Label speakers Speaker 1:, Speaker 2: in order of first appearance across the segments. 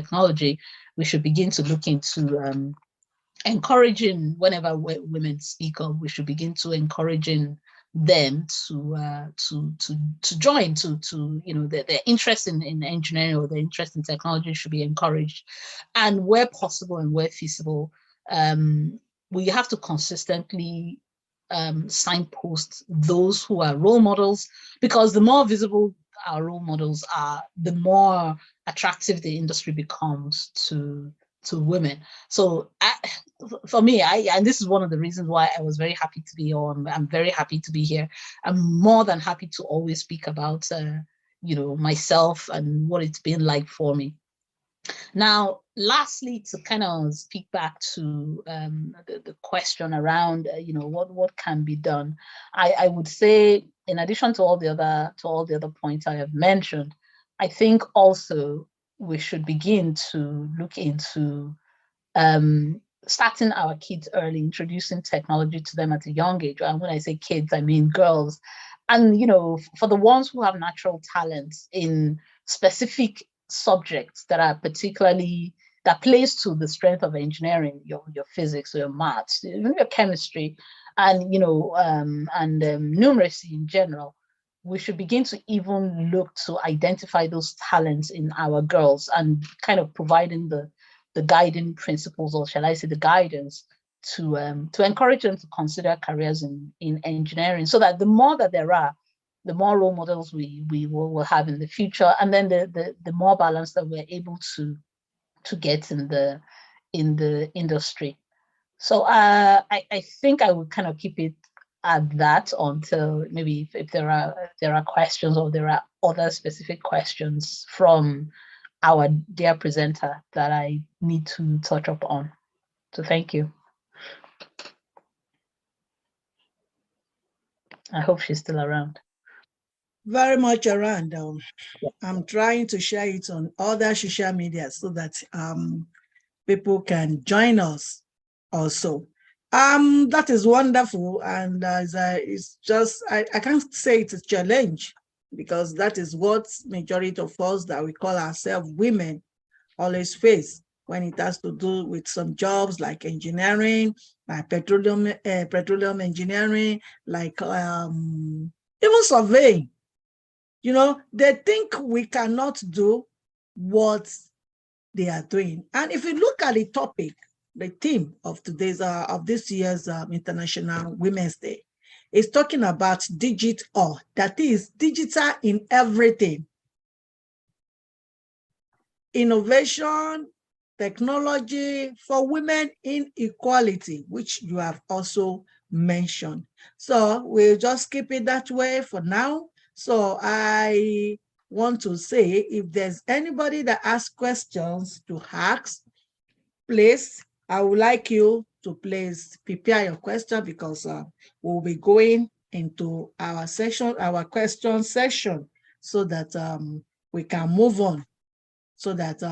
Speaker 1: technology, we should begin to look into encouraging, whenever women speak up, we should begin to encouraging them to join, to their interest in engineering or their interest in technology should be encouraged, and where possible and where feasible, we have to consistently signpost those who are role models, because the more visible our role models are, the more attractive the industry becomes to women. So for me, and this is one of the reasons why I was very happy to be on. I'm very happy to be here. I'm more than happy to always speak about myself and what it's been like for me. Now, lastly, to kind of speak back to the question around what can be done, I would say, in addition to all the other points I have mentioned, I think also we should begin to look into starting our kids early, introducing technology to them at a young age. And when I say kids, I mean girls. And for the ones who have natural talents in specific subjects that are that plays to the strength of engineering, your physics, or your maths, even your chemistry, and numeracy in general, we should begin to even look to identify those talents in our girls and kind of providing the guiding principles, or shall I say the guidance, to encourage them to consider careers in engineering, so that the more that there are, the more role models we will have in the future, and then the more balance that we're able to get in the industry. So I think I would kind of keep it at that until maybe if there are questions, or there are other specific questions from our dear presenter that I need to touch up on. So thank you. I hope she's still around.
Speaker 2: Very much around. I'm trying to share it on other social media so that people can join us also. That is wonderful, and it's just I can't say it's a challenge, because that is what majority of us that we call ourselves women always face when it has to do with some jobs like engineering, like petroleum engineering, like even surveying. They think we cannot do what they are doing. And if you look at the topic, the theme of this year's International Women's Day, is talking about digital, that is digital in everything. Innovation, technology for women in equality, which you have also mentioned. So we'll just keep it that way for now. So I want to say, if there's anybody that has questions to ask, please, I would like you to please prepare your question, because we'll be going into our question session, so that we can move on, so that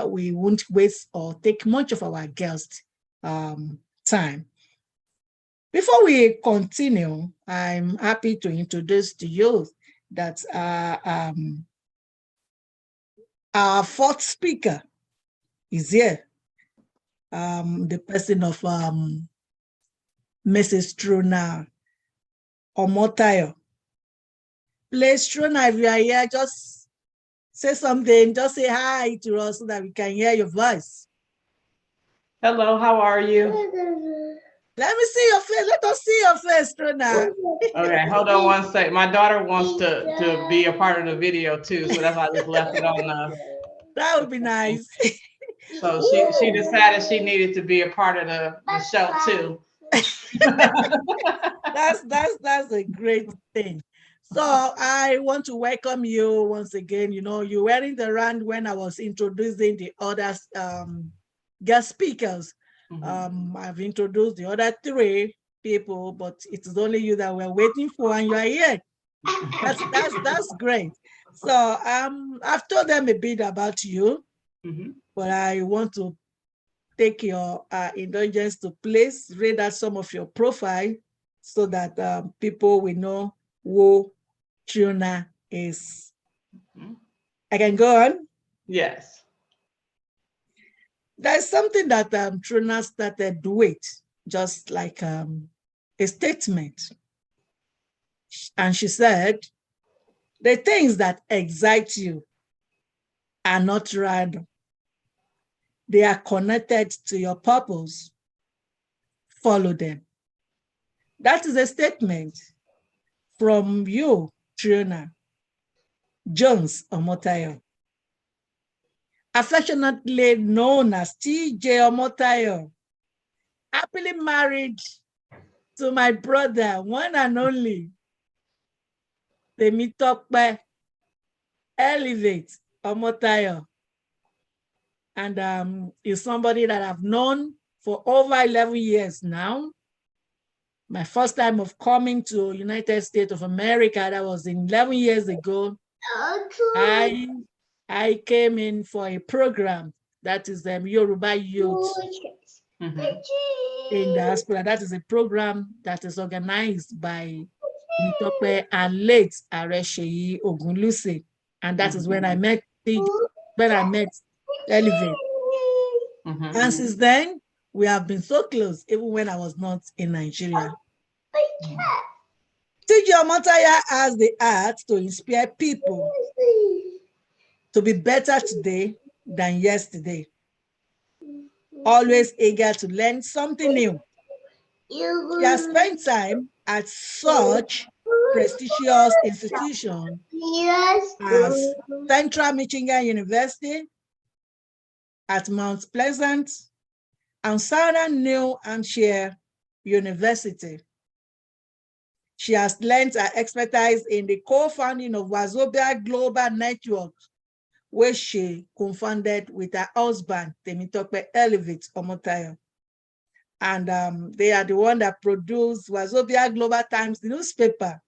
Speaker 2: we won't waste or take much of our guests' time. Before we continue, I'm happy to introduce to you that our fourth speaker is here, the person of Mrs. Truna Omotayo. Please, Truna, if you are here, just say something, just say hi to us so that we can hear your voice.
Speaker 3: Hello, how are you?
Speaker 2: Let me see your face. Let us see your face, Truna.
Speaker 3: Okay, hold on one sec. My daughter wants to be a part of the video too, so that's why I just left it on the.
Speaker 2: That would be nice.
Speaker 3: So she decided she needed to be a part of the show too.
Speaker 2: That's a great thing. So I want to welcome you once again. You weren't around when I was introducing the other guest speakers. I've introduced the other three people, but it is only you that we're waiting for, and you are here. That's great. So I've told them a bit about you, but I want to take your indulgence to please read out some of your profile, so that people will know who Truna is. I can go on?
Speaker 3: Yes.
Speaker 2: There's something that Trina started with, just like a statement. And she said, the things that excite you are not random. They are connected to your purpose. Follow them. That is a statement from you, Trina Jones Omotayo, affectionately known as TJ Omotayo, happily married to my brother, one and only, Temitope Elevate Omotayo. And is somebody that I've known for over 11 years now. My first time of coming to United States of America, that was 11 years ago. I came in for a program that is the Yoruba Youth in diaspora. That is a program that is organized by Mitope and late Aresheyi Ogunluse. And that is when I met Elevate. And since then, we have been so close, even when I was not in Nigeria. TJ Omotayo has the art to inspire people to be better today than yesterday. Always eager to learn something new. He has spent time at such prestigious institutions as Central Michigan University, at Mount Pleasant, and Southern New Hampshire University. She has lent her expertise in the co-founding of Wazobia Global Network, which she co-founded with her husband, Temitope Elevate Omotayo. And they are the one that produced Wazobia Global Times, the newspaper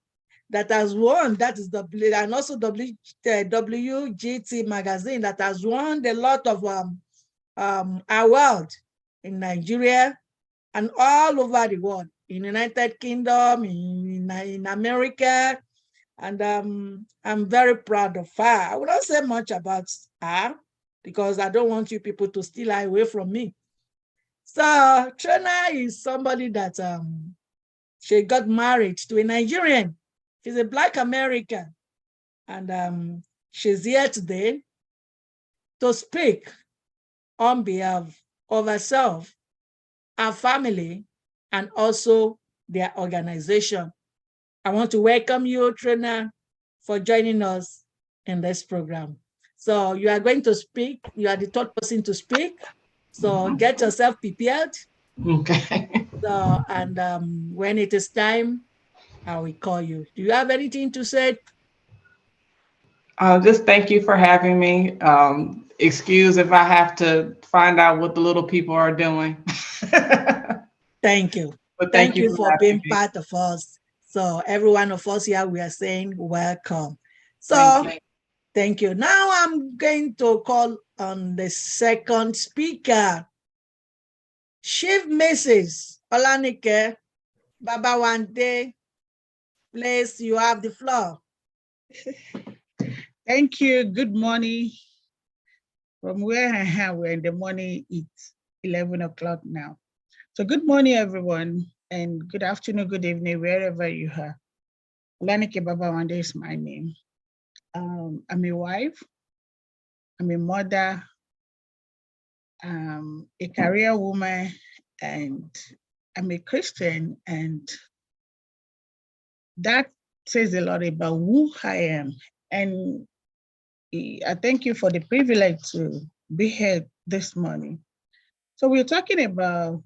Speaker 2: that has won, that is and also WGT magazine that has won a lot of awards in Nigeria and all over the world, in United Kingdom, in America. And I'm very proud of her. I will not say much about her because I don't want you people to steal her away from me. So Trina is somebody that she got married to a Nigerian. She's a Black American. And she's here today to speak on behalf of herself, her family, and also their organization. I want to welcome you, Trina, for joining us in this program. So you are going to speak. You are the third person to speak. So get yourself prepared.
Speaker 3: Okay.
Speaker 2: So, and when it is time, I will call you. Do you have anything to say?
Speaker 3: Just thank you for having me. Excuse if I have to find out what the little people are doing.
Speaker 2: Thank you.
Speaker 3: But
Speaker 2: thank you for being
Speaker 3: me.
Speaker 2: part of us. So every one of us here, we are saying welcome. So thank you. Now I'm going to call on the second speaker, Chief Mrs. Olanike Babawande. Please, you have the floor.
Speaker 4: Thank you. Good morning. From where I am, we're in the morning, it's 11 o'clock now. So good morning, everyone, and good afternoon, good evening, wherever you are. Olanike Babawande is my name. I'm a wife, I'm a mother, a career woman, and I'm a Christian, and that says a lot about who I am. And I thank you for the privilege to be here this morning. So we're talking about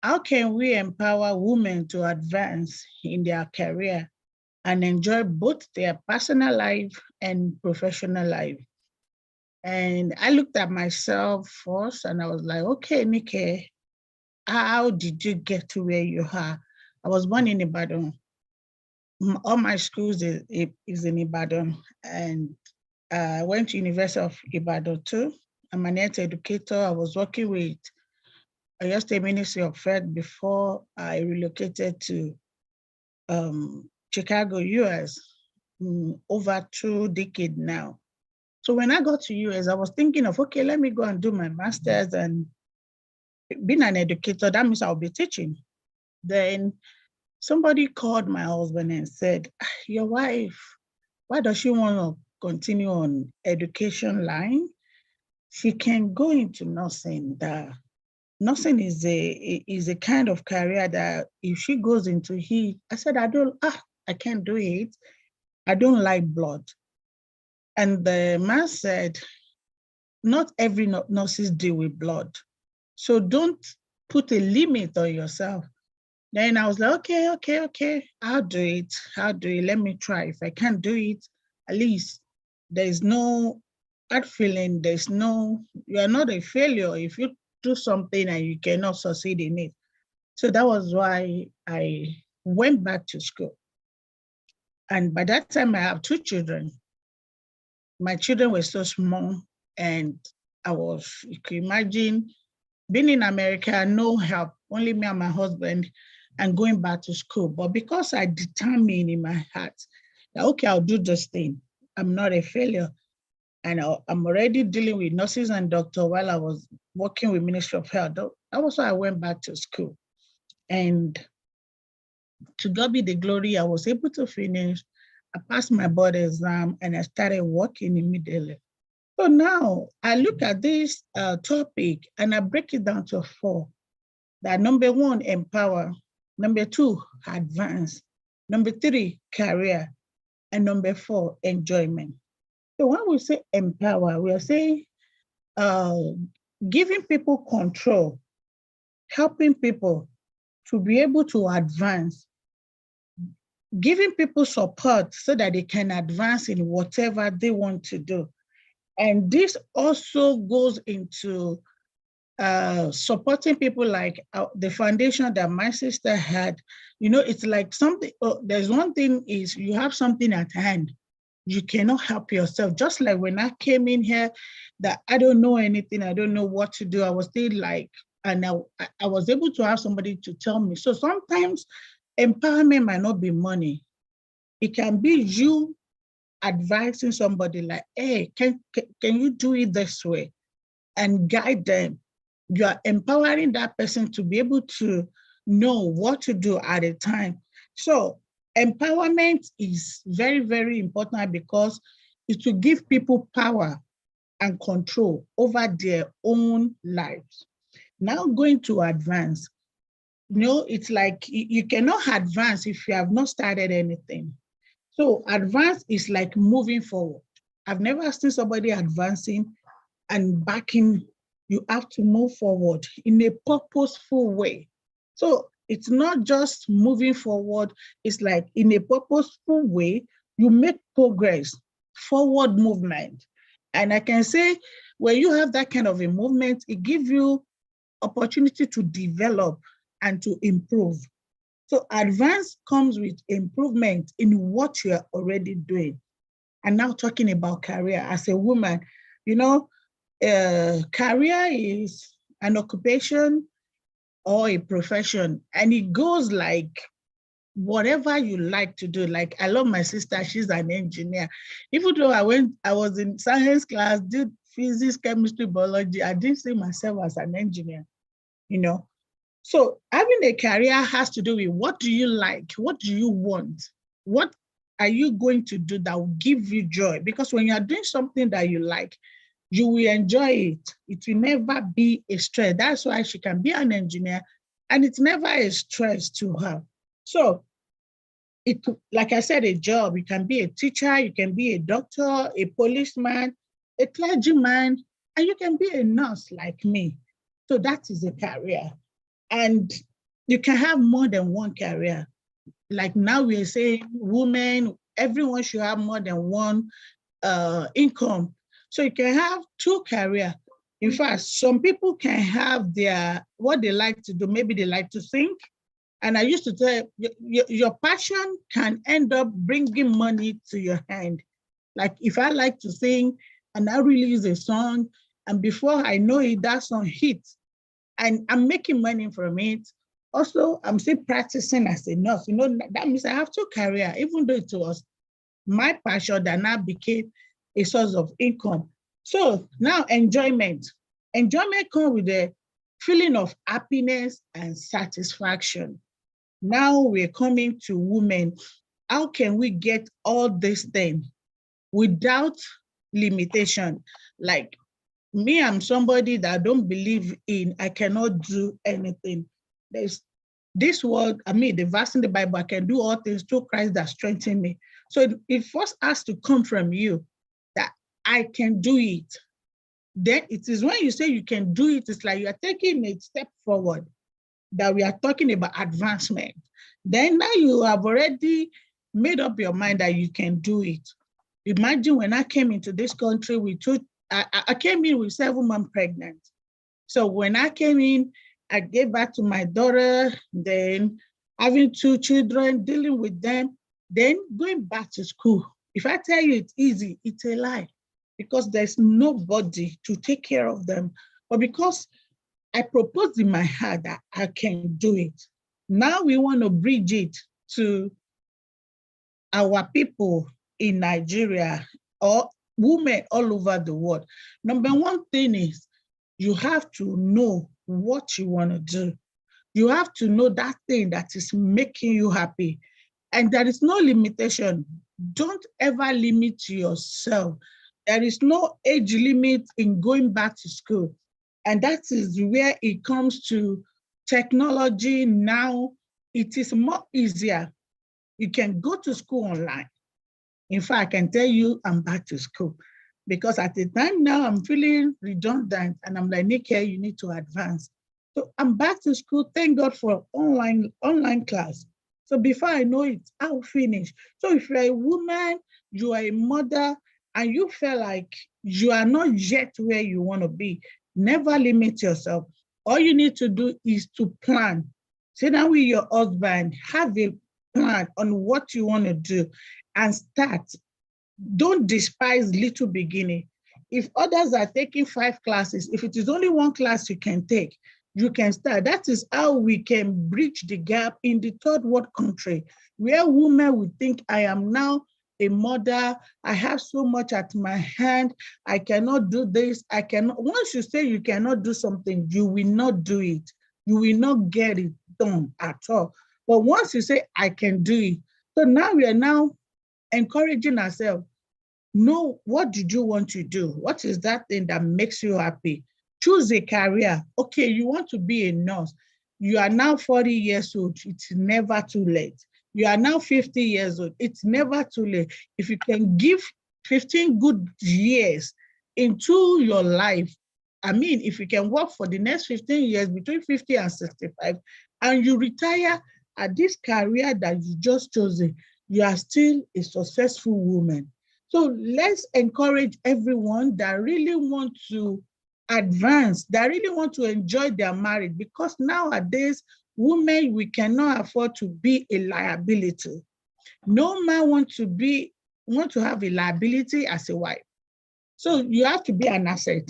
Speaker 4: how can we empower women to advance in their career and enjoy both their personal life and professional life. And I looked at myself first and I was like, okay, Nike, how did you get to where you are? I was born in Ibadan. All my schools is in Ibadan, and I went to University of Ibadan too. I'm an health educator. I was working with Oyo State Ministry of Health before I relocated to Chicago, US, over 2 decades now. So when I got to US, I was thinking of, okay, let me go and do my master's and being an educator, that means I'll be teaching. Then somebody called my husband and said, your wife, why does she want to continue on education line? She can go into nursing. Nursing is a kind of career that if she goes into it, I said, I can't do it. I don't like blood. And the man said, not every nurses deal with blood. So don't put a limit on yourself. Then I was like, okay, I'll do it. Let me try. If I can't do it, at least there's no hard feeling. You are not a failure if you do something and you cannot succeed in it. So that was why I went back to school. And by that time, I have 2 children. My children were so small, and you can imagine, being in America, no help, only me and my husband, and going back to school. But because I determined in my heart that, okay, I'll do this thing. I'm not a failure. And I'm already dealing with nurses and doctors while I was working with Ministry of Health. That was why I went back to school. And to God be the glory, I was able to finish. I passed my board exam and I started working immediately. So now I look at this topic and I break it down to 4. That number 1, empower. Number 2, advance. Number 3, career. And number 4, enjoyment. So when we say empower, we are saying giving people control, helping people to be able to advance, giving people support so that they can advance in whatever they want to do. And this also goes into supporting people like the foundation that my sister had. It's like something, there's one thing is you have something at hand. You cannot help yourself. Just like when I came in here, that I don't know anything, I don't know what to do. I was still like, and I was able to have somebody to tell me. So sometimes empowerment might not be money. It can be you advising somebody like, hey, can you do it this way? And guide them. You are empowering that person to be able to know what to do at a time. So empowerment is very, very important because it will give people power and control over their own lives. Now going to advance. It's like you cannot advance if you have not started anything. So advance is like moving forward. I've never seen somebody advancing and backing. You have to move forward in a purposeful way. So it's not just moving forward, it's like in a purposeful way, you make progress, forward movement. And I can say when you have that kind of a movement, it gives you opportunity to develop and to improve. So advance comes with improvement in what you are already doing. And now talking about career, as a woman, career is an occupation or a profession, and it goes like whatever you like to do. Like I love my sister, she's an engineer. Even though I was in science class, did physics, chemistry, biology, I didn't see myself as an engineer, So having a career has to do with what do you like? What do you want? What are you going to do that will give you joy? Because when you're doing something that you like, you will enjoy it. It will never be a stress. That's why she can be an engineer and it's never a stress to her. So like I said, a job, you can be a teacher, you can be a doctor, a policeman, a clergyman, and you can be a nurse like me. So that is a career. And you can have more than one career. Like now we're saying women, everyone should have more than one income. So you can have 2 careers. In fact, some people can have what they like to do. Maybe they like to sing. And I used to say, your passion can end up bringing money to your hand. Like if I like to sing and I release a song, and before I know it, that song hits, and I'm making money from it. Also, I'm still practicing as a nurse. That means I have 2 careers, even though it was my passion that now became a source of income. So now enjoyment. Enjoyment comes with a feeling of happiness and satisfaction. Now we're coming to women. How can we get all these things without limitation? Like me, I'm somebody that don't believe in, I cannot do anything. There's this word, the verse in the Bible, I can do all things through Christ that strengthens me. So it first has to come from you that I can do it. Then it is when you say you can do it, it's like you are taking a step forward, that we are talking about advancement. Then now you have already made up your mind that you can do it. Imagine when I came into this country, I came in with 7 months pregnant. So when I came in, I gave back to my daughter, then having 2 children, dealing with them, then going back to school. If I tell you it's easy, it's a lie, because there's nobody to take care of them. But because I proposed in my heart that I can do it, now we want to bridge it to our people in Nigeria or women all over the world. Number one thing is you have to know what you want to do. You have to know that thing that is making you happy. And there is no limitation. Don't ever limit yourself. There is no age limit in going back to school. And that is where it comes to technology now. It is more easier. You can go to school online. In fact, I can tell you I'm back to school, because at the time now I'm feeling redundant and I'm like, Nick, you need to advance. So I'm back to school. Thank God for online class. So before I know it, I'll finish. So if you're a woman, you are a mother, and you feel like you are not yet where you want to be, never limit yourself. All you need to do is to plan. Sit down with your husband, have a plan on what you want to do, and start. Don't despise little beginning. If others are taking 5 classes, if it is only 1 class you can take, you can start. That is how we can bridge the gap in the third world country, where women would think, I am now a mother, I have so much at my hand, I cannot do this, I cannot. Once you say you cannot do something, you will not do it. You will not get it done at all. But once you say, I can do it, so now we are now encouraging ourselves. Know, what did you want to do? What is that thing that makes you happy? Choose a career. Okay, you want to be a nurse. You are now 40 years old. It's never too late. You are now 50 years old. It's never too late. If you can give 15 good years into your life, if you can work for the next 15 years between 50 and 65, and you retire at this career that you just chosen, you are still a successful woman. So let's encourage everyone that really want to advance, that really want to enjoy their marriage, because nowadays, women, we cannot afford to be a liability. No man want to have a liability as a wife. So you have to be an asset.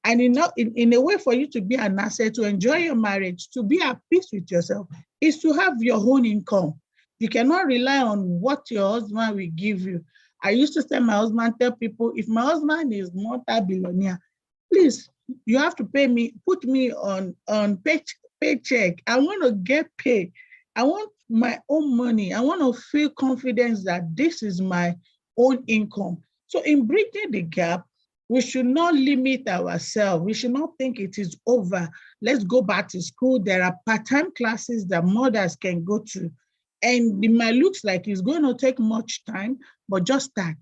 Speaker 4: And in a way for you to be an asset, to enjoy your marriage, to be at peace with yourself, is to have your own income. You cannot rely on what your husband will give you. I used to tell people, if my husband is multi-billionaire, please, you have to pay me, put me on paycheck. I want to get paid. I want my own money. I want to feel confidence that this is my own income. So in bridging the gap, we should not limit ourselves. We should not think it is over. Let's go back to school. There are part-time classes that mothers can go to. And it might look like it's going to take much time, but just start.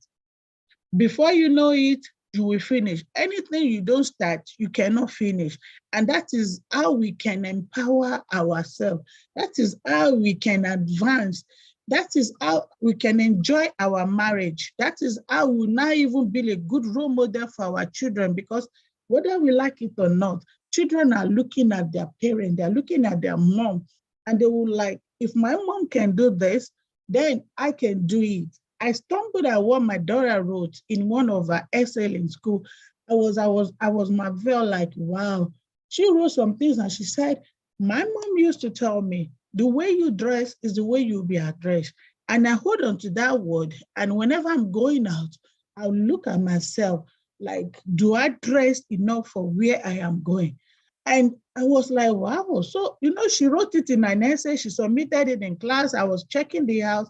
Speaker 4: Before you know it, you will finish. Anything you don't start, you cannot finish. And that is how we can empower ourselves. That is how we can advance. That is how we can enjoy our marriage. That is how we will now even be a good role model for our children, because whether we like it or not, children are looking at their parents, they're looking at their mom, and they will like, if my mom can do this, then I can do it. I stumbled at what my daughter wrote in one of her essays in school. I was marveled, like, wow. She wrote some things and she said, my mom used to tell me, the way you dress is the way you'll be addressed. And I hold on to that word. And whenever I'm going out, I'll look at myself like, do I dress enough for where I am going? And I was like, wow. So, she wrote it in an essay. She submitted it in class. I was checking the house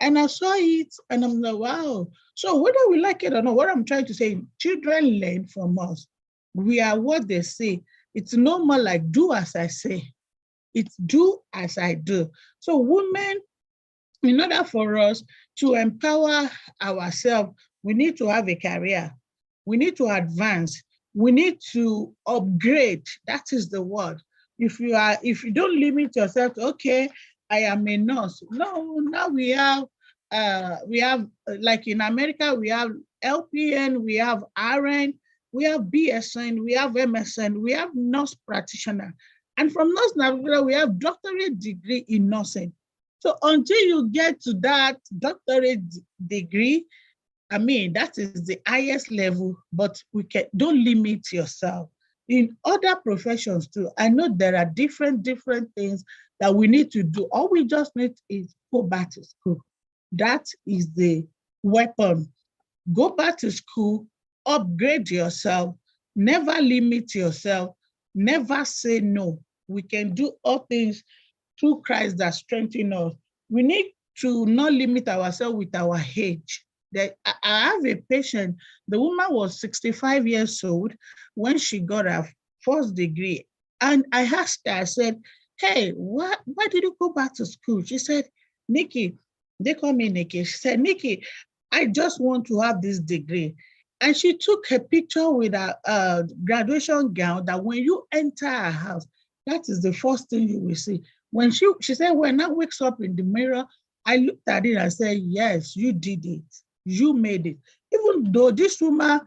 Speaker 4: and I saw it and I'm like, wow. So whether we like it or not, what I'm trying to say, children learn from us. We are what they say. It's no more like do as I say. It's do as I do. So women, in order for us to empower ourselves, we need to have a career. We need to advance. We need to upgrade. That is the word. If you don't limit yourself to, okay, I am a nurse. No, now we have like in America, we have LPN, we have RN, we have BSN, we have MSN, we have nurse practitioner. And from nurse navigator, we have doctorate degree in nursing. So until you get to that doctorate degree, that is the highest level, but don't limit yourself. In other professions too, I know there are different things that we need to do. All we just need is go back to school. That is the weapon. Go back to school, upgrade yourself, never limit yourself, never say no. We can do all things through Christ that strengthens us. We need to not limit ourselves with our age. I have a patient, the woman was 65 years old when she got her first degree. And I asked her, I said, hey, why did you go back to school? She said, Nikki, they call me Nikki. She said, Nikki, I just want to have this degree. And she took a picture with a graduation gown that when you enter her house, that is the first thing you will see. When she said, when I wakes up in the mirror, I looked at it and said, yes, you did it. You made it. Even though this woman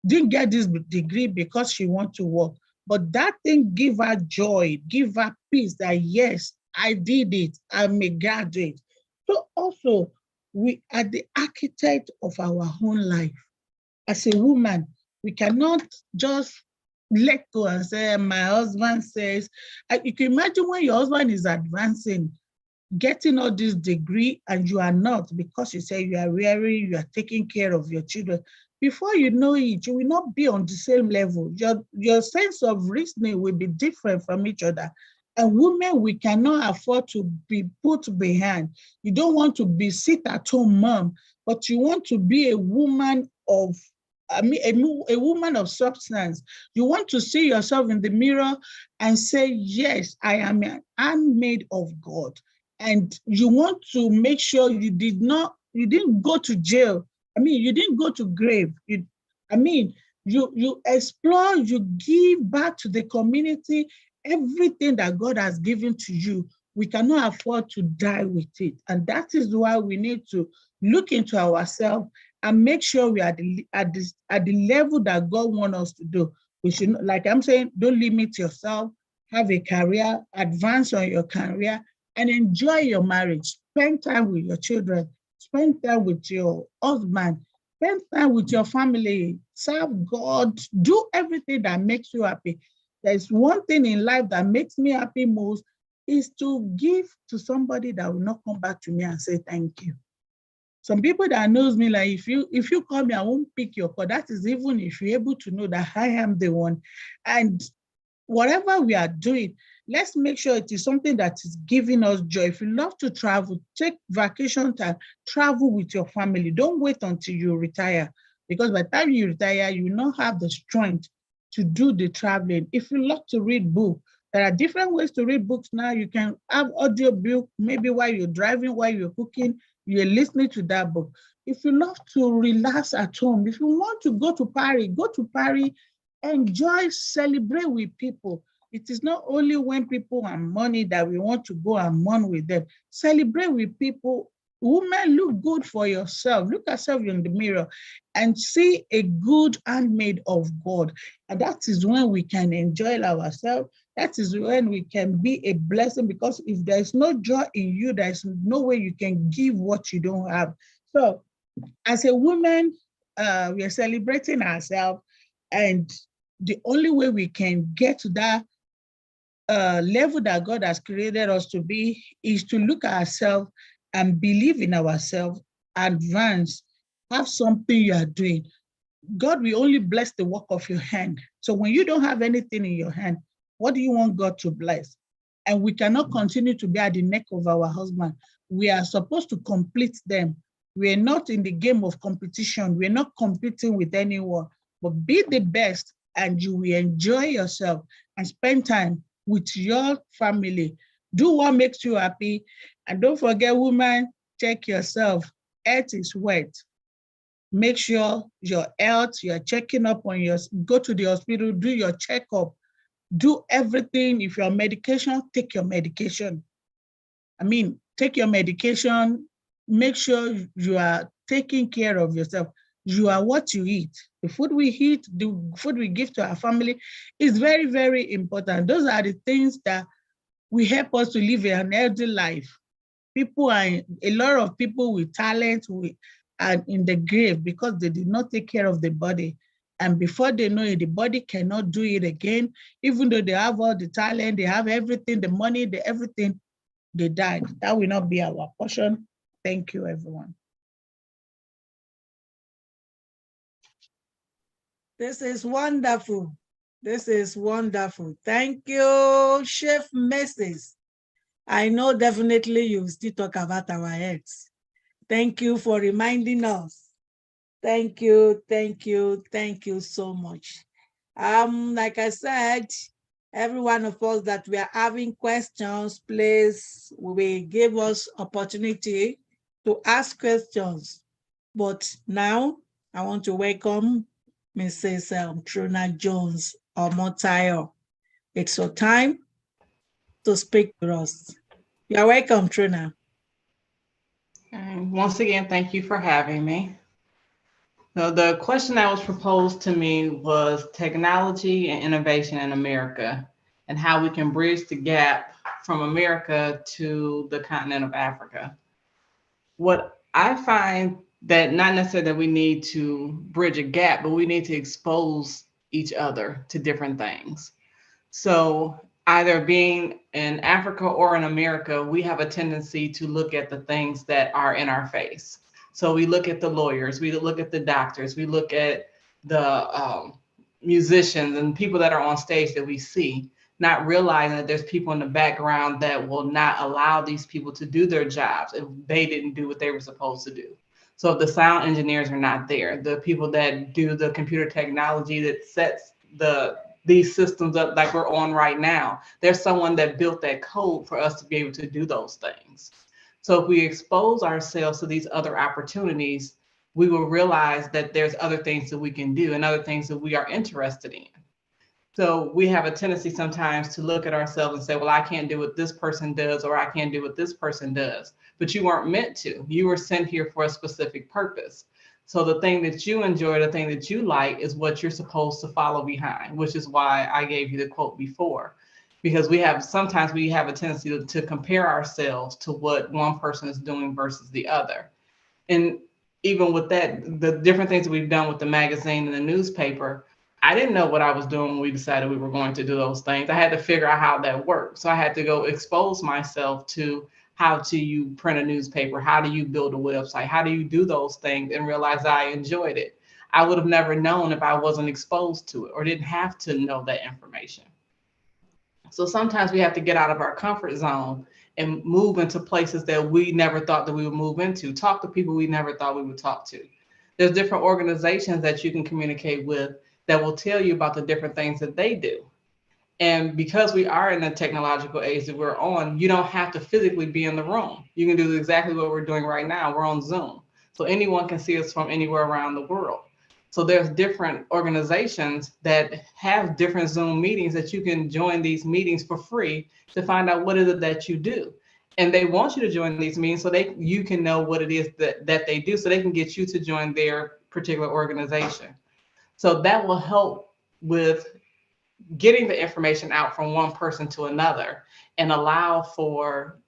Speaker 4: didn't get this degree because she wants to work, but that thing give her joy, give her peace that, yes, I did it. I'm a graduate. So also, we are the architect of our own life. As a woman, we cannot just let go and say, my husband says, you can imagine when your husband is advancing, getting all this degree and you are not, because you say you are wearing, you are taking care of your children. Before you know it, you will not be on the same level. Your sense of reasoning will be different from each other. And women, we cannot afford to be put behind. You don't want to be sit-at-home mom, but you want to be a woman of a woman of substance. You want to see yourself in the mirror and say, yes, I am a handmaid of God. And you want to make sure you didn't go to jail. You didn't go to grave. You explore, you give back to the community everything that God has given to you. We cannot afford to die with it. And that is why we need to look into ourselves and make sure we are at the level that God wants us to do. We should, like I'm saying, don't limit yourself, have a career, advance on your career, and enjoy your marriage. Spend time with your children, spend time with your husband, spend time with your family, serve God, do everything that makes you happy. There's one thing in life that makes me happy most is to give to somebody that will not come back to me and say thank you. Some people that knows me, like if you call me, I won't pick your call. That is even if you're able to know that I am the one. And whatever we are doing, let's make sure it is something that is giving us joy. If you love to travel, take vacation time, travel with your family. Don't wait until you retire, because by the time you retire, you will not have the strength to do the traveling. If you love to read books, there are different ways to read books now. You can have audio book, maybe while you're driving, while you're cooking, you're listening to that book. If you love to relax at home, if you want to go to Paris, go to Paris, enjoy, celebrate with people. It is not only when people have money that we want to go and mourn with them. Celebrate with people. Women, look good for yourself. Look at yourself in the mirror and see a good handmaid of God. And that is when we can enjoy ourselves. That is when we can be a blessing, because if there is no joy in you, there is no way you can give what you don't have. So as a woman, we are celebrating ourselves, and the only way we can get to that level that God has created us to be is to look at ourselves and believe in ourselves, advance, have something you are doing. God will only bless the work of your hand. So when you don't have anything in your hand, what do you want God to bless? And we cannot continue to be at the neck of our husband. We are supposed to complete them. We are not in the game of competition. We're not competing with anyone, but be the best and you will enjoy yourself and spend time with your family. Do what makes you happy. And don't forget, woman, check yourself. Health is wealth. Make sure your health, you're checking up on your, go to the hospital, do your checkup, do everything. If you're on medication, take your medication. Take your medication, make sure you are taking care of yourself. You are what you eat. The food we eat, the food we give to our family is very, very important. Those are the things that will help us to live an healthy life. A lot of people with talent are in the grave because they did not take care of the body. And before they know it, the body cannot do it again. Even though they have all the talent, they have everything, the money, everything, they died. That will not be our portion. Thank you, everyone.
Speaker 2: This is wonderful. This is wonderful. Thank you, Chef Mrs. I know definitely you still talk about our heads. Thank you for reminding us. Thank you, thank you, thank you so much. Like I said, every one of us that we are having questions, please, we give us opportunity to ask questions. But now I want to welcome Mrs. Trina Jones Omotayo. It's your time to speak to us. You're welcome, Trina.
Speaker 3: Once again, thank you for having me. So the question that was proposed to me was technology and innovation in America and how we can bridge the gap from America to the continent of Africa. What I find that not necessarily that we need to bridge a gap, but we need to expose each other to different things. So either being in Africa or in America, we have a tendency to look at the things that are in our face. So we look at the lawyers, we look at the doctors, we look at the musicians and people that are on stage that we see, not realizing that there's people in the background that will not allow these people to do their jobs if they didn't do what they were supposed to do. So if the sound engineers are not there, the people that do the computer technology that sets these systems up like we're on right now, there's someone that built that code for us to be able to do those things. So if we expose ourselves to these other opportunities, we will realize that there's other things that we can do and other things that we are interested in. So we have a tendency sometimes to look at ourselves and say, well, I can't do what this person does, or I can't do what this person does. But you weren't meant to. You were sent here for a specific purpose. So the thing that you enjoy, the thing that you like is what you're supposed to follow behind, which is why I gave you the quote before. Because sometimes we have a tendency to compare ourselves to what one person is doing versus the other. And even with that, the different things that we've done with the magazine and the newspaper, I didn't know what I was doing when we decided we were going to do those things. I had to figure out how that worked. So I had to go expose myself to how do you print a newspaper? How do you build a website? How do you do those things? And realize I enjoyed it. I would have never known if I wasn't exposed to it or didn't have to know that information. So sometimes we have to get out of our comfort zone and move into places that we never thought that we would move into, talk to people we never thought we would talk to. There's different organizations that you can communicate with that will tell you about the different things that they do. And because we are in the technological age that we're on, you don't have to physically be in the room. You can do exactly what we're doing right now. We're on Zoom. So anyone can see us from anywhere around the world. So there's different organizations that have different Zoom meetings that you can join these meetings for free to find out what is it that you do. And they want you to join these meetings so you can know what it is that they do, so they can get you to join their particular organization. So that will help with getting the information out from one person to another and allow for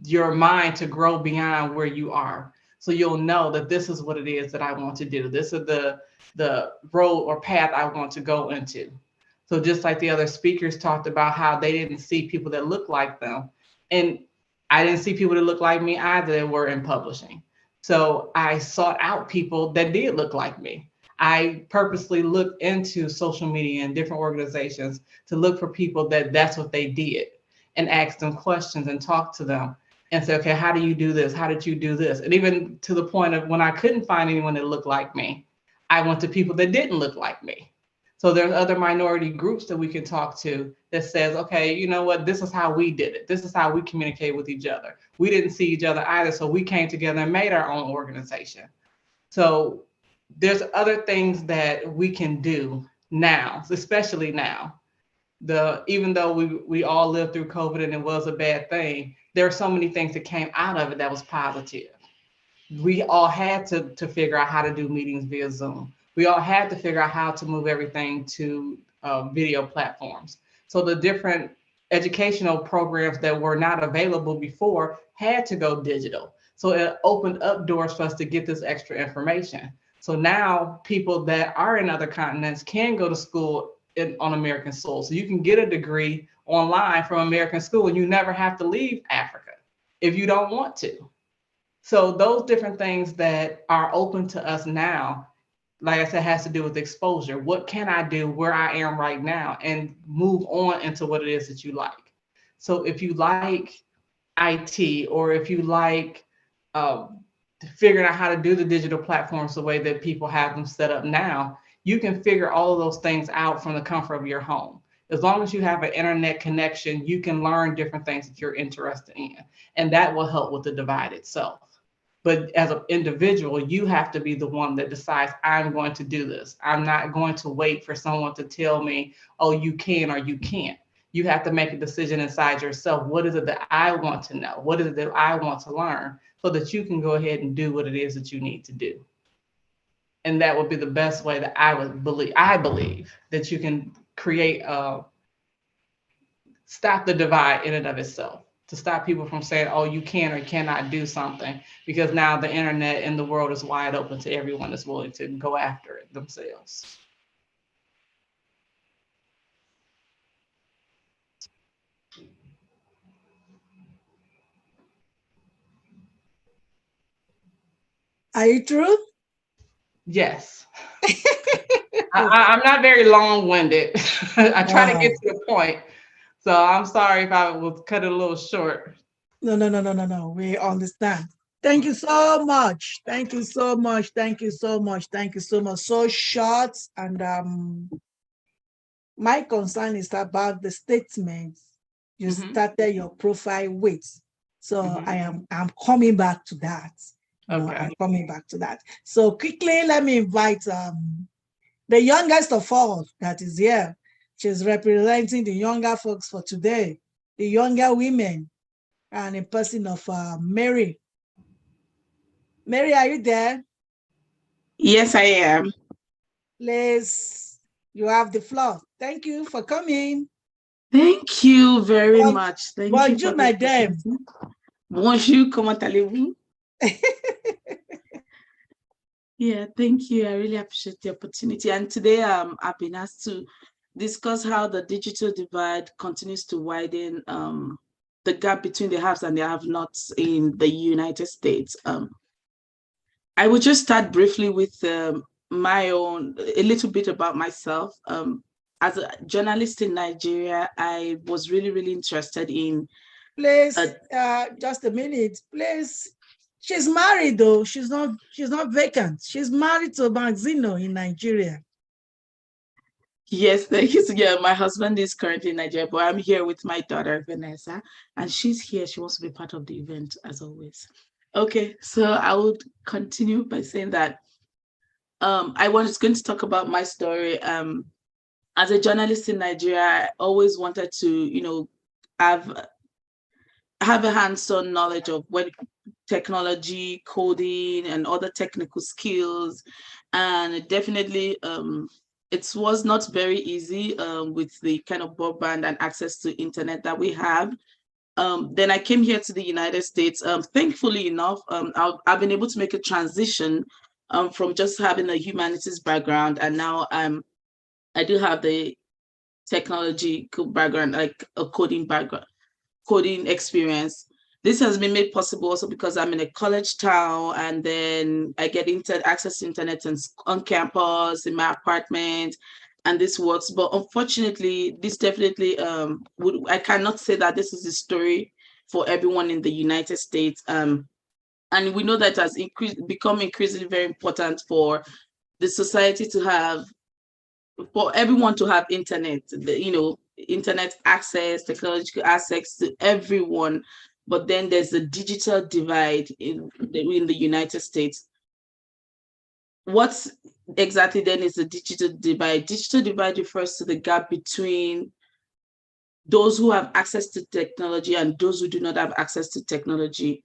Speaker 3: your mind to grow beyond where you are. So you'll know that this is what it is that I want to do. This is the road or path I want to go into. So just like the other speakers talked about how they didn't see people that look like them. And I didn't see people that look like me either that were in publishing. So I sought out people that did look like me. I purposely looked into social media and different organizations to look for people that's what they did, and ask them questions and talk to them and say, okay, how do you do this? How did you do this? And even to the point of when I couldn't find anyone that looked like me, I went to people that didn't look like me. So there's other minority groups that we can talk to that says, okay, you know what, this is how we did it. This is how we communicate with each other. We didn't see each other either, so we came together and made our own organization. So there's other things that we can do now, especially now. Even though we all lived through COVID and it was a bad thing, there are so many things that came out of it that was positive. We all had to figure out how to do meetings via Zoom. We all had to figure out how to move everything to video platforms. So the different educational programs that were not available before had to go digital. So it opened up doors for us to get this extra information. So now people that are in other continents can go to school on American soil. So you can get a degree online from American school and you never have to leave Africa if you don't want to. So those different things that are open to us now, like I said, has to do with exposure. What can I do where I am right now and move on into what it is that you like? So if you like IT, or if you like figuring out how to do the digital platforms the way that people have them set up now, you can figure all of those things out from the comfort of your home. As long as you have an internet connection, you can learn different things that you're interested in, and that will help with the divide itself. But as an individual, you have to be the one that decides, I'm going to do this. I'm not going to wait for someone to tell me, oh, you can or you can't. You have to make a decision inside yourself. What is it that I want to know? What is it that I want to learn, so that you can go ahead and do what it is that you need to do? And that would be the best way that I believe that you can create stop the divide in and of itself, to stop people from saying, oh, you can or cannot do something, because now the internet and the world is wide open to everyone that's willing to go after it themselves.
Speaker 2: Are you true?
Speaker 3: Yes. I'm not very long-winded. I try to get to the point. So I'm sorry if I was cut it a little short.
Speaker 2: No. We understand. Thank you so much. Thank you so much. Thank you so much. Thank you so much. So short. And my concern is about the statements you started your profile with. So I'm coming back to that.
Speaker 3: Okay.
Speaker 2: I'm coming back to that. So quickly, let me invite the youngest of all that is here. She's representing the younger folks for today, the younger women, and in person of Mary. Mary, are you there?
Speaker 5: Yes, I am.
Speaker 2: Please, you have the floor. Thank you for coming.
Speaker 5: Thank you very much. Thank you.
Speaker 2: Bonjour, madame.
Speaker 5: Bonjour, comment allez-vous? Yeah, thank you. I really appreciate the opportunity. And today I've been asked to discuss how the digital divide continues to widen the gap between the haves and the have-nots in the United States. I will just start briefly with a little bit about myself. As a journalist in Nigeria, I was really interested in.
Speaker 2: Please, just a minute, please. She's married though. She's not vacant. She's married to Maxino in Nigeria.
Speaker 5: Yes, thank you. Yeah, my husband is currently in Nigeria, but I'm here with my daughter, Vanessa, and she's here. She wants to be part of the event as always. Okay, so I would continue by saying that I was going to talk about my story. As a journalist in Nigeria, I always wanted to, have a hands-on knowledge of what technology, coding, and other technical skills. And definitely, it was not very easy with the kind of broadband and access to internet that we have. Then I came here to the United States. Thankfully enough, I've been able to make a transition from just having a humanities background, and now I do have the technology background, like a coding experience. This has been made possible also because I'm in a college town, and then I get access to internet on campus, in my apartment, and this works. But unfortunately, this definitely, I cannot say that this is the story for everyone in the United States. And we know that has become increasingly very important for the society to have, for everyone to have internet, internet access, technological access to everyone. But then there's a digital divide in the United States. What exactly then is the digital divide? Digital divide refers to the gap between those who have access to technology and those who do not have access to technology.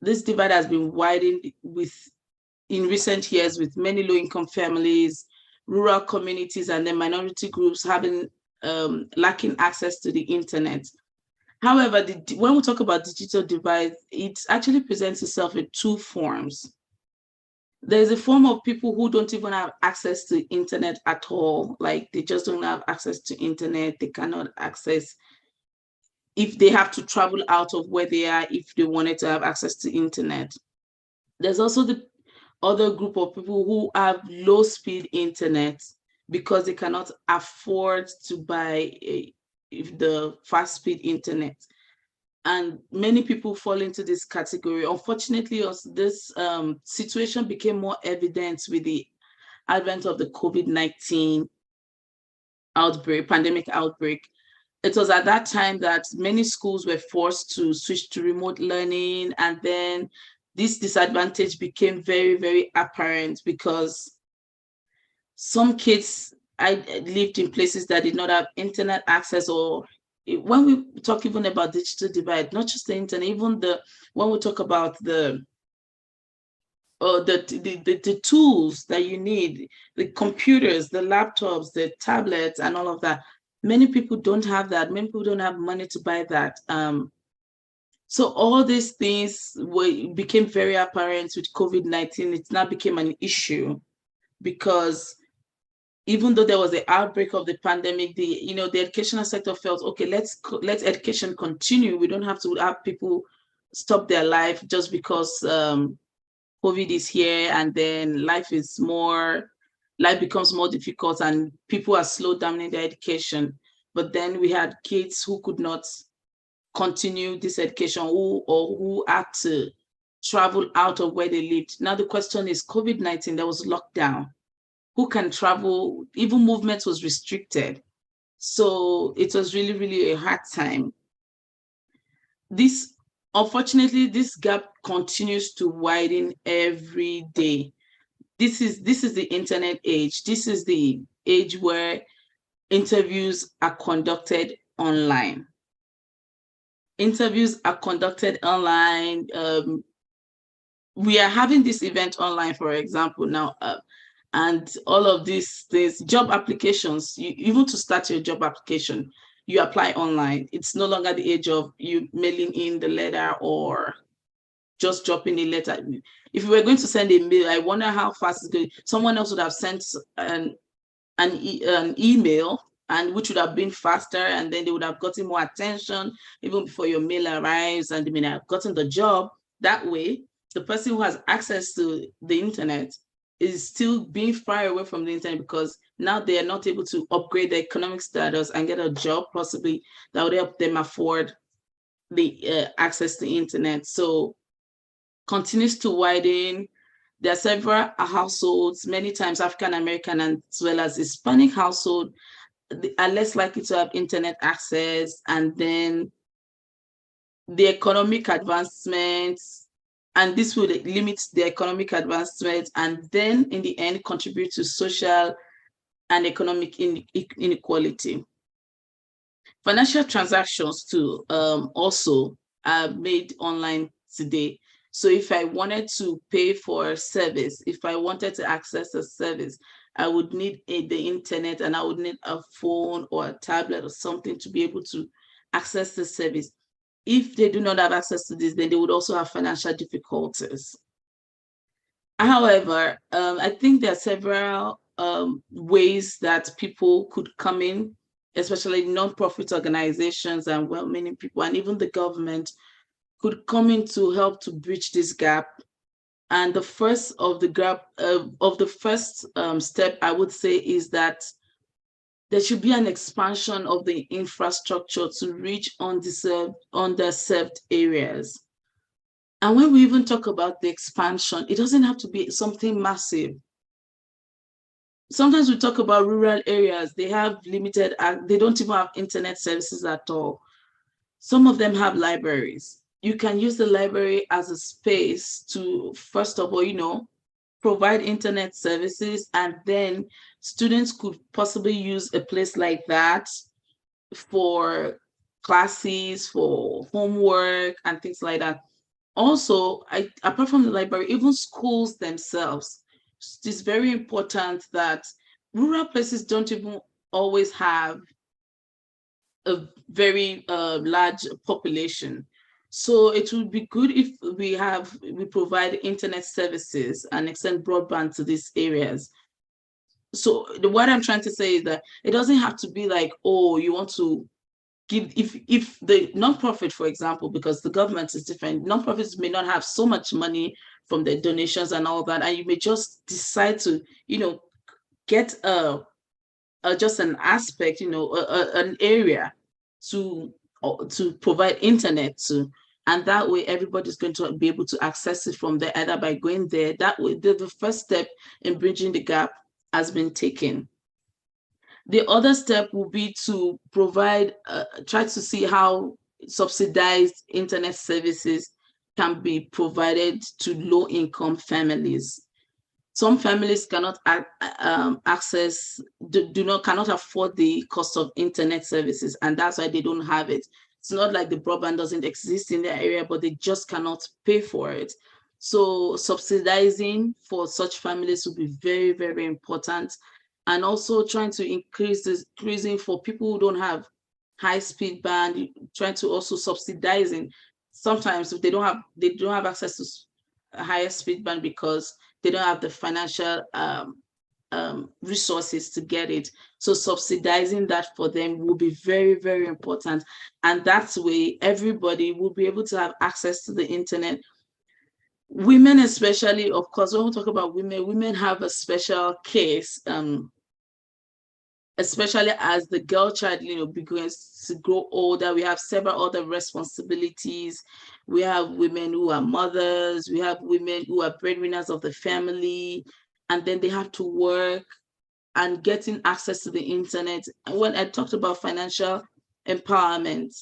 Speaker 5: This divide has been widened in recent years, with many low-income families, rural communities, and then minority groups having lacking access to the internet. However, when we talk about digital divide, it actually presents itself in two forms. There's a form of people who don't even have access to internet at all, like they just don't have access to internet. They cannot access, if they have to travel out of where they are, if they wanted to have access to internet. There's also the other group of people who have low speed internet because they cannot afford to buy the fast speed internet. And many people fall into this category. Unfortunately, this situation became more evident with the advent of the COVID-19 pandemic outbreak. It was at that time that many schools were forced to switch to remote learning, and then this disadvantage became very, very apparent because some kids, I lived in places that did not have internet access, or when we talk even about digital divide, not just the internet, even when we talk about the tools that you need, the computers, the laptops, the tablets, and all of that, many people don't have that. Many people don't have money to buy that. So all these things became very apparent with COVID-19. It now became an issue because even though there was the outbreak of the pandemic, the educational sector felt, okay, let's education continue. We don't have to have people stop their life just because COVID is here, and then life becomes more difficult and people are slowed down in their education. But then we had kids who could not continue this education, who had to travel out of where they lived. Now the question is, COVID-19, there was lockdown. Who can travel? Even movement was restricted. So it was really, really a hard time. Unfortunately, this gap continues to widen every day. This is the internet age. This is the age where interviews are conducted online. Interviews are conducted online. We are having this event online, for example, now, and all of these things, job applications, even to start your job application, you apply online. It's no longer the age of you mailing in the letter or just dropping a letter. If you were going to send a mail, I wonder how fast it's going. Someone else would have sent an email, and which would have been faster, and then they would have gotten more attention even before your mail arrives, and they may have gotten the job. That way, the person who has access to the internet is still being far away from the internet because now they are not able to upgrade their economic status and get a job possibly that would help them afford the access to the internet. So continues to widen. There are several households, many times African American as well as Hispanic household, are less likely to have internet access, and then the economic advancements, and this will limit the economic advancement, and then in the end contribute to social and economic inequality. Financial transactions too also are made online today. So if I wanted to pay for a service, if I wanted to access a service, I would need the internet, and I would need a phone or a tablet or something to be able to access the service. If they do not have access to this, then they would also have financial difficulties. However, I think there are several ways that people could come in, especially non-profit organizations and well-meaning people, and even the government, could come in to help to bridge this gap. And the first of the step, I would say, is that there should be an expansion of the infrastructure to reach underserved areas. And when we even talk about the expansion, it doesn't have to be something massive. Sometimes we talk about rural areas, they have limited, they don't even have internet services at all. Some of them have libraries. You can use the library as a space to, first of all, provide internet services, and then students could possibly use a place like that for classes, for homework, and things like that. Also, apart from the library, even schools themselves, it's very important that rural places don't even always have a very large population. So it would be good if we provide internet services and extend broadband to these areas. So what I'm trying to say is that it doesn't have to be like, oh, you want to give, if the nonprofit, for example, because the government is different, nonprofits may not have so much money from their donations and all that, and you may just decide to, get just an aspect, an area to provide internet to, and that way everybody's going to be able to access it from there, either by going there. That way, the first step in bridging the gap has been taken. The other step will be to provide, try to see how subsidized internet services can be provided to low-income families. Some families cannot cannot afford the cost of internet services, and that's why they don't have it. It's not like the broadband doesn't exist in their area, but they just cannot pay for it. So subsidizing for such families will be very, very important. And also trying to increasing for people who don't have high-speed band, trying to also subsidizing. Sometimes if they don't have access to a higher speed band because they don't have the financial resources to get it. So subsidizing that for them will be very, very important. And that way, everybody will be able to have access to the internet. Women especially, of course, when we talk about women have a special case, especially as the girl child, begins to grow older. We have several other responsibilities. We have women who are mothers. We have women who are breadwinners of the family, and then they have to work, and getting access to the internet. When I talked about financial empowerment,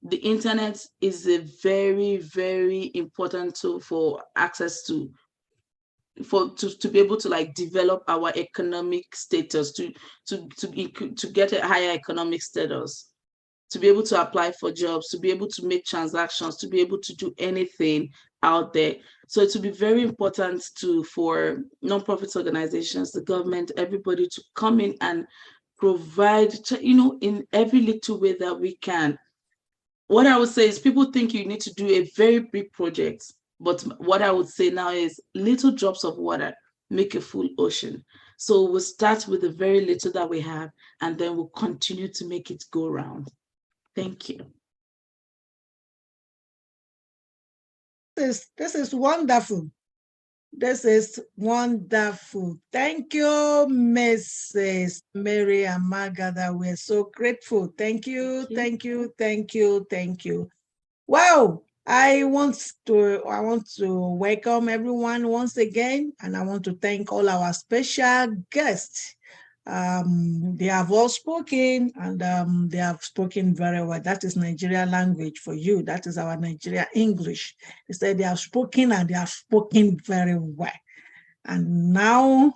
Speaker 5: the internet is a very, very important tool for access to be able to develop our economic status, to get a higher economic status, to be able to apply for jobs, to be able to make transactions, to be able to do anything out there. So it will be very important for nonprofit organizations, the government, everybody to come in and provide, in every little way that we can. What I would say is, people think you need to do a very big project. But what I would say now is, little drops of water make a full ocean. So we'll start with the very little that we have, and then we'll continue to make it go round. Thank you.
Speaker 2: This is wonderful. This is wonderful. Thank you, Mrs. Mary Amagada. We're so grateful. Thank you, thank you, thank you, thank you. Wow. I want to welcome everyone once again, and I want to thank all our special guests. They have all spoken, and they have spoken very well. That is Nigeria language for you. That is our Nigeria English. They said they have spoken, and they have spoken very well. And now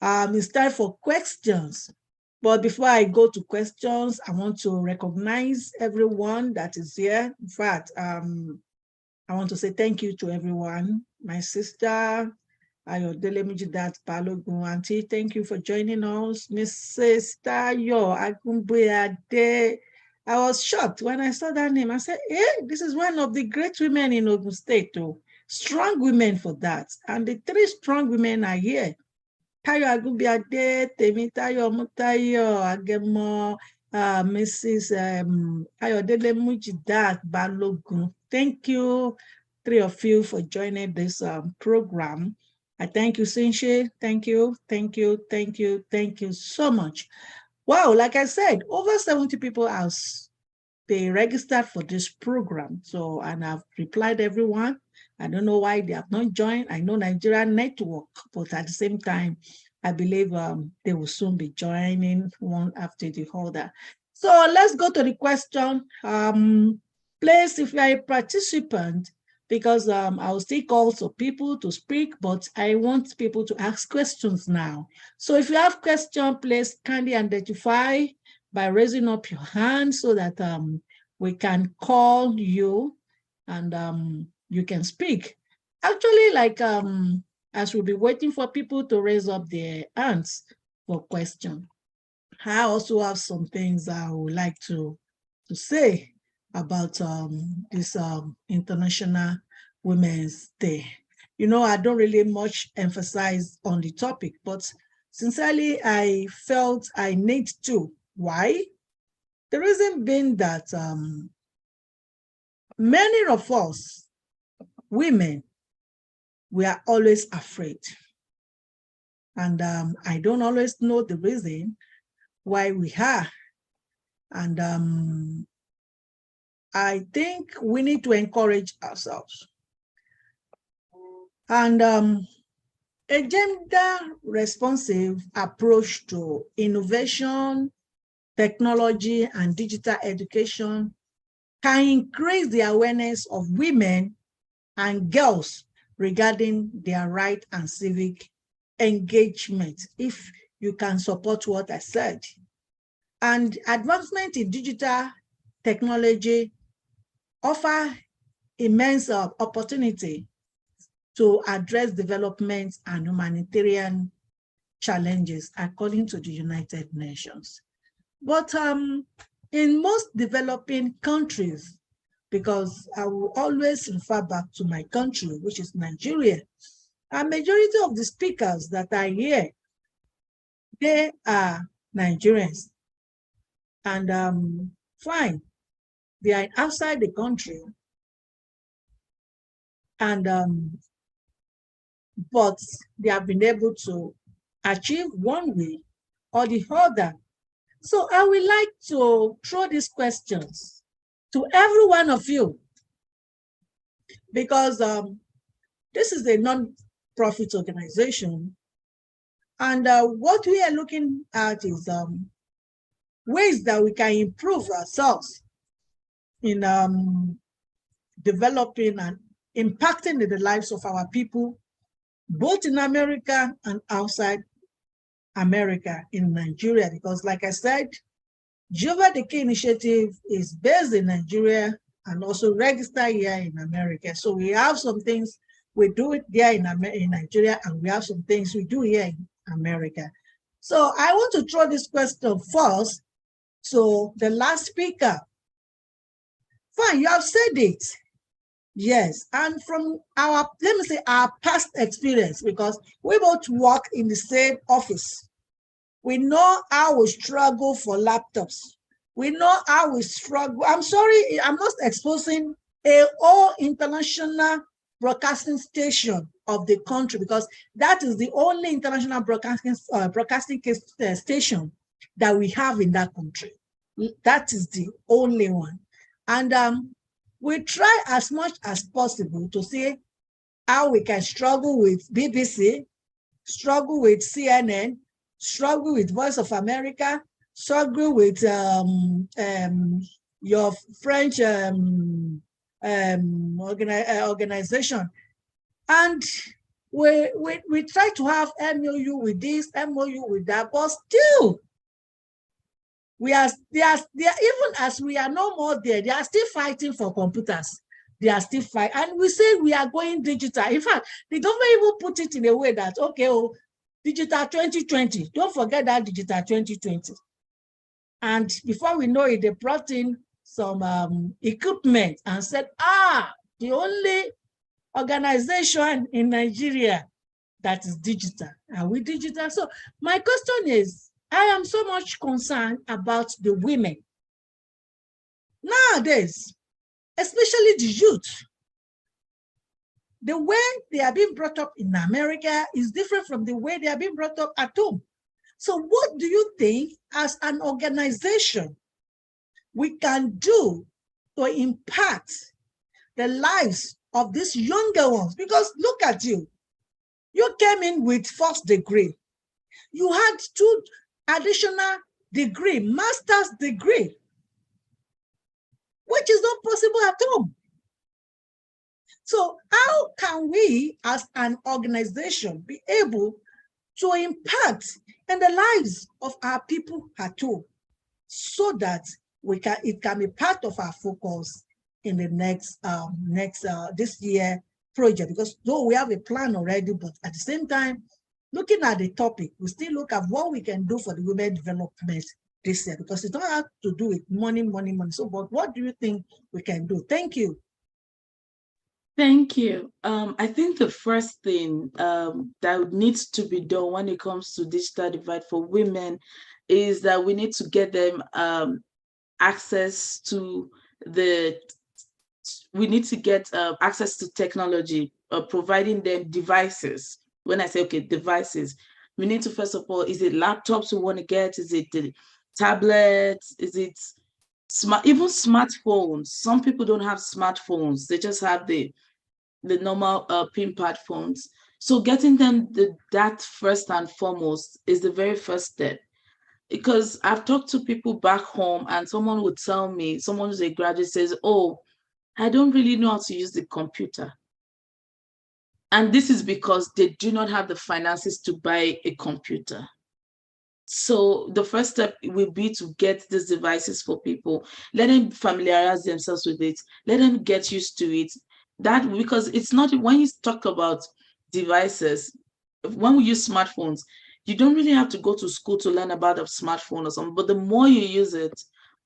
Speaker 2: it's time for questions. But before I go to questions, I want to recognize everyone that is here. In fact, I want to say thank you to everyone. My sister, Ayodele Mijidat Balogun, Auntie, thank you for joining us. Mrs. Tayo Agunboyade. I was shocked when I saw that name. I said, this is one of the great women in Ogun State, too. Strong women for that. And the 3 strong women are here. Tayo Agunboyade, Temitayo Mutayo, Agemo, Mrs. Ayodele Mujidat Balogun. Thank you, three of you, for joining this program. I thank you, Sinche. Thank you, thank you, thank you, thank you so much. Wow, like I said, over 70 people have they registered for this program. So, and I've replied everyone. I don't know why they have not joined. I know Nigerian network, but at the same time, I believe they will soon be joining one after the other. So let's go to the question. Please, if you are a participant, because I will still call for people to speak, but I want people to ask questions now. So if you have questions, please kindly identify by raising up your hand so that we can call you and you can speak. Actually, like as we'll be waiting for people to raise up their hands for question, I also have some things I would like to say about this International Women's Day. You know, I don't really much emphasize on the topic, but sincerely, I felt I need to. Why? The reason being that many of us, women, we are always afraid. And I don't always know the reason why we are. And I think we need to encourage ourselves. And a gender-responsive approach to innovation, technology, and digital education can increase the awareness of women and girls regarding their right and civic engagement, if you can support what I said. And advancement in digital technology offer immense opportunity to address development and humanitarian challenges according to the United Nations. But in most developing countries, because I will always refer back to my country, which is Nigeria, a majority of the speakers that are here, they are Nigerians. And fine, they are outside the country, and but they have been able to achieve one way or the other. So I would like to throw these questions to every one of you, because this is a non-profit organization, and what we are looking at is ways that we can improve ourselves in developing and impacting the lives of our people, both in America and outside America, in Nigeria. Because like I said, Jehovah the Key Initiative is based in Nigeria and also registered here in America. So we have some things we do it there in Nigeria, and we have some things we do here in America. So I want to throw this question first to the last speaker. Fine, you have said it. Yes, and from our, let me say, our past experience, because we both work in the same office. We know how we struggle for laptops. We know how we struggle. I'm sorry, I'm not exposing a whole international broadcasting station of the country, because that is the only international broadcasting station that we have in that country. That is the only one. And we try as much as possible to see how we can struggle with BBC, struggle with CNN, struggle with Voice of America, struggle with your French organization. And we try to have MOU with this, MOU with that, but still, they are even as we are no more there, they are still fighting for computers. They are still fighting. And we say we are going digital. In fact, the government even put it in a way that, okay, oh, digital 2020, don't forget that digital 2020. And before we know it, they brought in some equipment and said, the only organization in Nigeria that is digital. Are we digital? So my question is, I am so much concerned about the women. Nowadays, especially the youth, the way they are being brought up in America is different from the way they are being brought up at home. So what do you think as an organization we can do to impact the lives of these younger ones? Because look at you. You came in with first degree. You had 2 additional degree, master's degree, which is not possible at home. So how can we as an organization be able to impact in the lives of our people at home so that it can be part of our focus in the next this year project? Because though we have a plan already, but at the same time, looking at the topic, we still look at what we can do for the women development this year, because it don't have to do with money. So, but what do you think we can do? Thank you.
Speaker 5: Thank you. I think the first thing that needs to be done when it comes to digital divide for women is that we need to get them access to access to technology, providing them devices. When I say, okay, devices, we need to, first of all, is it laptops we want to get? Is it the tablets? Is it even smartphones? Some people don't have smartphones. They just have the normal pin pad phones. So getting them that first and foremost is the very first step. Because I've talked to people back home and someone would tell me, someone who's a graduate says, oh, I don't really know how to use the computer. And this is because they do not have the finances to buy a computer. So the first step will be to get these devices for people. Let them familiarize themselves with it. Let them get used to it. That, because it's not, when you talk about devices, when we use smartphones, you don't really have to go to school to learn about a smartphone or something, but the more you use it,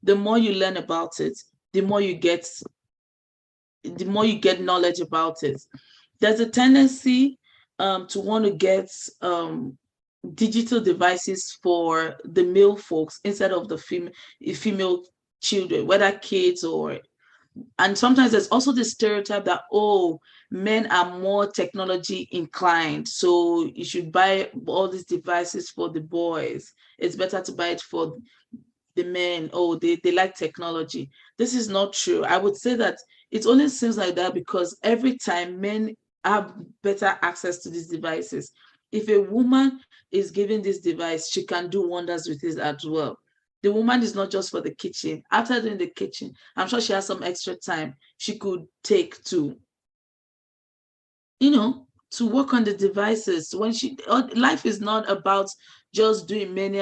Speaker 5: the more you learn about it, the more you get knowledge about it. There's a tendency to want to get digital devices for the male folks instead of the female children, whether kids or, and sometimes there's also the stereotype that, oh, men are more technology inclined, so you should buy all these devices for the boys. It's better to buy it for the men. Oh, they like technology. This is not true. I would say that it only seems like that because every time men have better access to these devices. If a woman is given this device, she can do wonders with it as well. The woman is not just for the kitchen. After doing the kitchen, I'm sure she has some extra time she could take to, to work on the devices. When life is not about just doing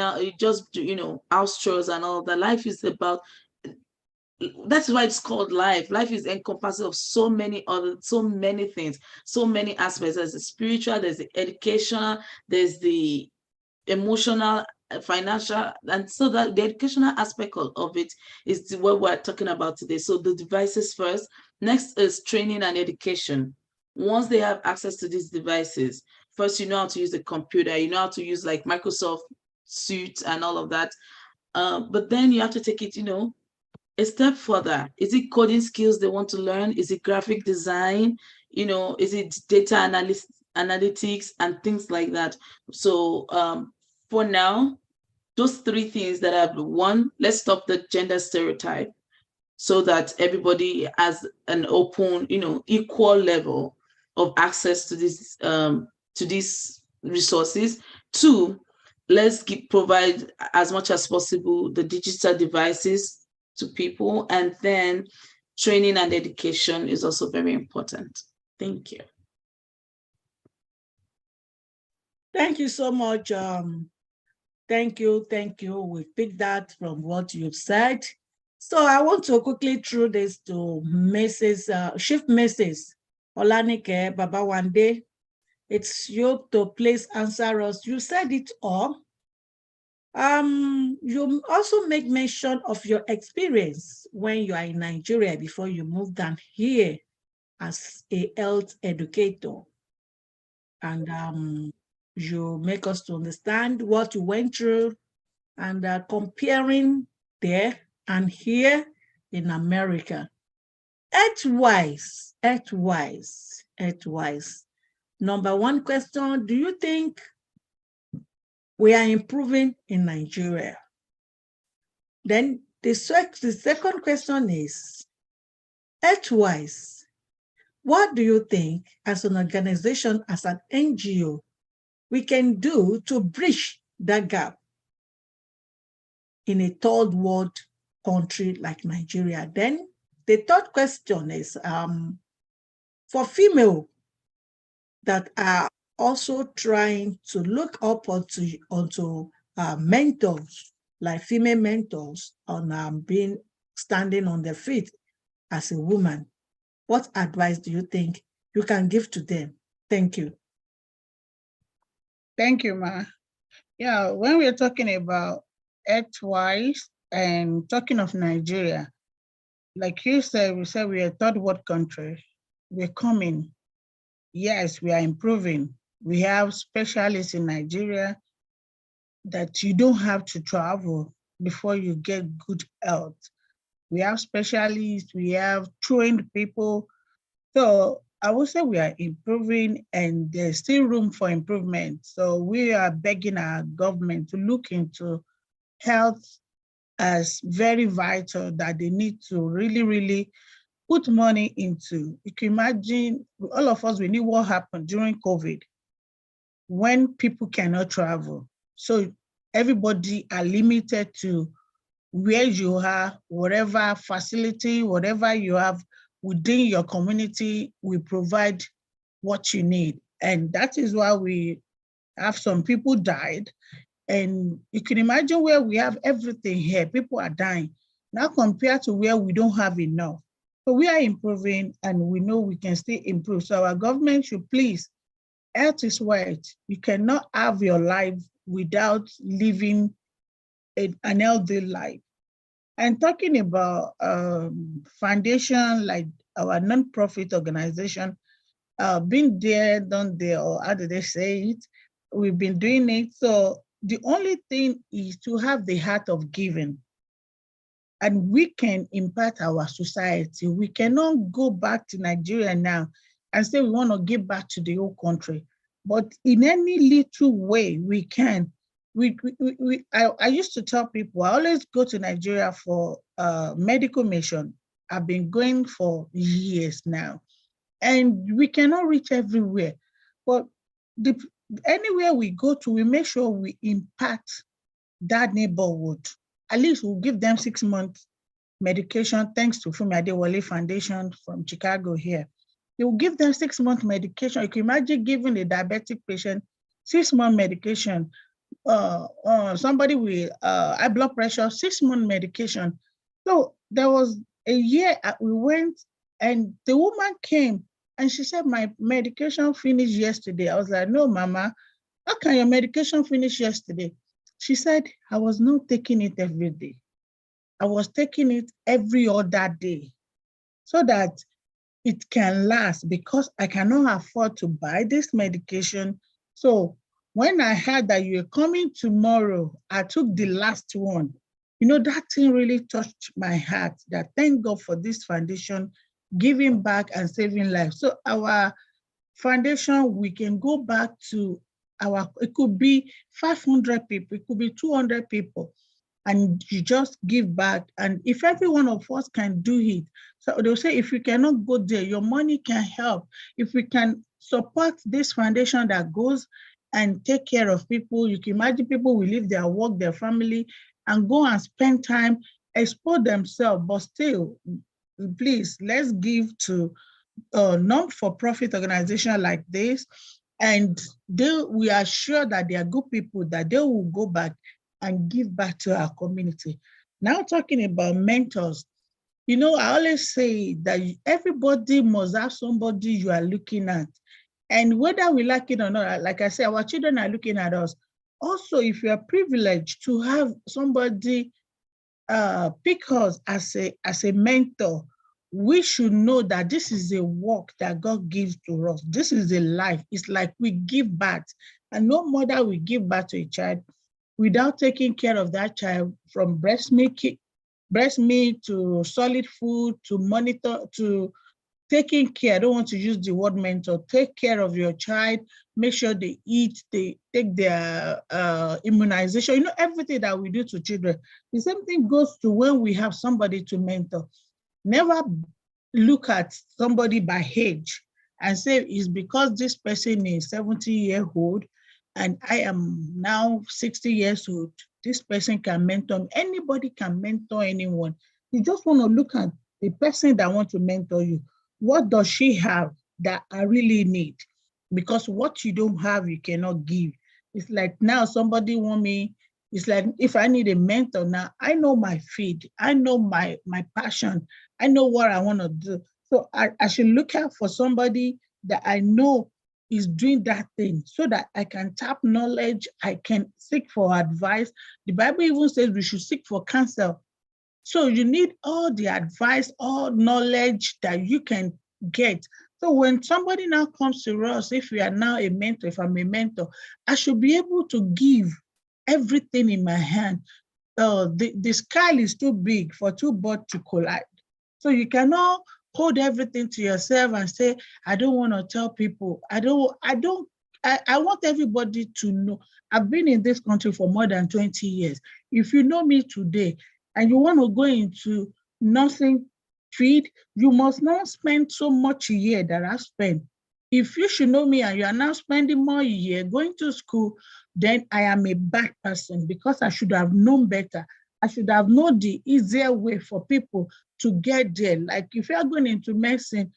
Speaker 5: house chores and all that. Life is about, that's why it's called life. Life is encompassing of so many things, so many aspects. There's the spiritual, there's the educational, there's the emotional, financial, and so that the educational aspect of it is what we're talking about today. So the devices first. Next is training and education. Once they have access to these devices, first you know how to use the computer, you know how to use like Microsoft Suite and all of that. But then you have to take it, a step further. Is it coding skills they want to learn? Is it graphic design? Is it data analytics and things like that? So for now, those 3 things that I've, one, let's stop the gender stereotype so that everybody has an open, equal level of access to these resources. 2, let's provide as much as possible the digital devices to people, and then training and education is also very important. Thank you.
Speaker 2: Thank you so much. Thank you. We picked that from what you've said. So I want to quickly throw this to Chief Mrs. Olanike Babawande. It's you to please answer us. You said it all. You also make mention of your experience when you are in Nigeria before you moved down here as a health educator. And you make us to understand what you went through and comparing there and here in America. Earthwise, number one question, do you think we are improving in Nigeria? Then the second question is, earthwise, what do you think as an organization, as an NGO, we can do to bridge that gap in a third world country like Nigeria? Then the third question is, for female that are also trying to look up onto mentors, like female mentors on standing on their feet as a woman, what advice do you think you can give to them? Thank you.
Speaker 4: Thank you, Ma. Yeah, when we're talking about earthwise and talking of Nigeria, like you said, we said we are a third world country. We're coming. Yes, we are improving. We have specialists in Nigeria that you don't have to travel before you get good health. We have specialists, we have trained people. So I would say we are improving and there's still room for improvement. So we are begging our government to look into health as very vital, that they need to really, really put money into. You can imagine, all of us, we knew what happened during COVID when people cannot travel. So everybody are limited to where you are, whatever facility, whatever you have within your community, we provide what you need. And that is why we have some people died. And you can imagine where we have everything here, people are dying. Now compared to where we don't have enough. So we are improving and we know we can still improve. So our government should please, health is wealth. You cannot have your life without living an healthy life. And talking about foundation, like our non-profit organization, been there, done there, or how do they say it? We've been doing it. So the only thing is to have the heart of giving. And we can impact our society. We cannot go back to Nigeria now and say we want to give back to the whole country. But in any little way we can. I used to tell people, I always go to Nigeria for medical mission. I've been going for years now. And we cannot reach everywhere. But anywhere we go to, we make sure we impact that neighborhood. At least we'll give them 6 months medication, thanks to Fumi Adewale Foundation from Chicago here. They will give them 6 months medication. You can imagine giving a diabetic patient 6 months medication. Somebody with high blood pressure, 6 months medication. So there was a year we went and the woman came and she said, my medication finished yesterday. I was like, no, Mama, how can your medication finish yesterday? She said, I was not taking it every day. I was taking it every other day so that it can last, because I cannot afford to buy this medication. So when I heard that you're coming tomorrow, I took the last one. You know, that thing really touched my heart, that thank God for this foundation, giving back and saving lives. So our foundation, we can go back to it could be 500 people, it could be 200 people, and you just give back. And if every one of us can do it, so they'll say, if you cannot go there, your money can help. If we can support this foundation that goes and take care of people, you can imagine people will leave their work, their family, and go and spend time, expose themselves. But still, please, let's give to a non-for-profit organization like this, and we are sure that they are good people, that they will go back and give back to our community. Now talking about mentors, you know, I always say that everybody must have somebody you are looking at. And whether we like it or not, like I said, our children are looking at us. Also, if you are privileged to have somebody pick us as a mentor, we should know that this is a work that God gives to us. This is a life. It's like we give back. And no mother will give back to a child without taking care of that child from breast milk to solid food to monitor to taking care. I don't want to use the word mentor. Take care of your child. Make sure they eat, they take their immunization. You know, everything that we do to children. The same thing goes to when we have somebody to mentor. Never look at somebody by age and say it's because this person is 70-year-old and I am now 60 years old. This person can mentor me. Anybody can mentor anyone. You just want to look at the person that wants to mentor you. What does she have that I really need? Because what you don't have, you cannot give. It's like now somebody want me, it's like if I need a mentor now, I know my field, I know my passion, I know what I want to do. So I should look out for somebody that I know is doing that thing so that I can tap knowledge, I can seek for advice. The Bible even says we should seek for counsel. So you need all the advice, all knowledge that you can get. So when somebody now comes to us, if we are now a mentor, if I'm a mentor, I should be able to give everything in my hand. The sky is too big for two birds to collide. So you cannot hold everything to yourself and say, I don't want to tell people. I want everybody to know. I've been in this country for more than 20 years. If you know me today and you want to go into nursing field, you must not spend so much a year that I spend. If you should know me and you are now spending more a year going to school, then I am a bad person because I should have known better. I should have known the easier way for people to get there. Like if you are going into medicine,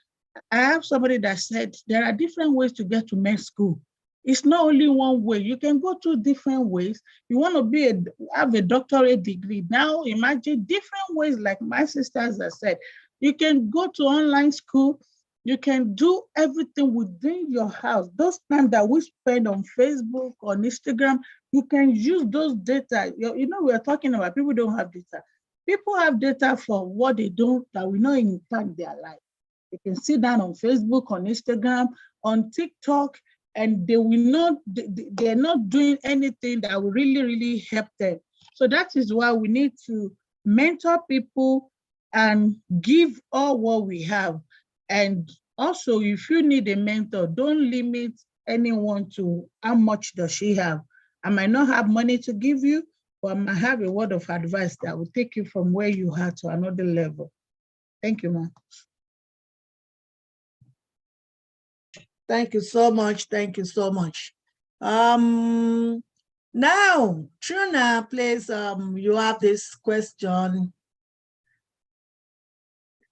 Speaker 4: I have somebody that said there are different ways to get to med school. It's not only one way. You can go to different ways. You want to have a doctorate degree. Now imagine different ways, like my sisters have said. You can go to online school. You can do everything within your house. Those times that we spend on Facebook, on Instagram, you can use those data. You know, we're talking about people don't have data. People have data for what they don't, that will not impact their life. They can sit down on Facebook, on Instagram, on TikTok, and they're not doing anything that will really, really help them. So that is why we need to mentor people and give all what we have. And also, if you need a mentor, don't limit anyone to how much does she have. I might not have money to give you, but I might have a word of advice that will take you from where you are to another level. Thank you, ma'am.
Speaker 2: Thank you so much. Thank you so much. Now, Trina, please, you have this question.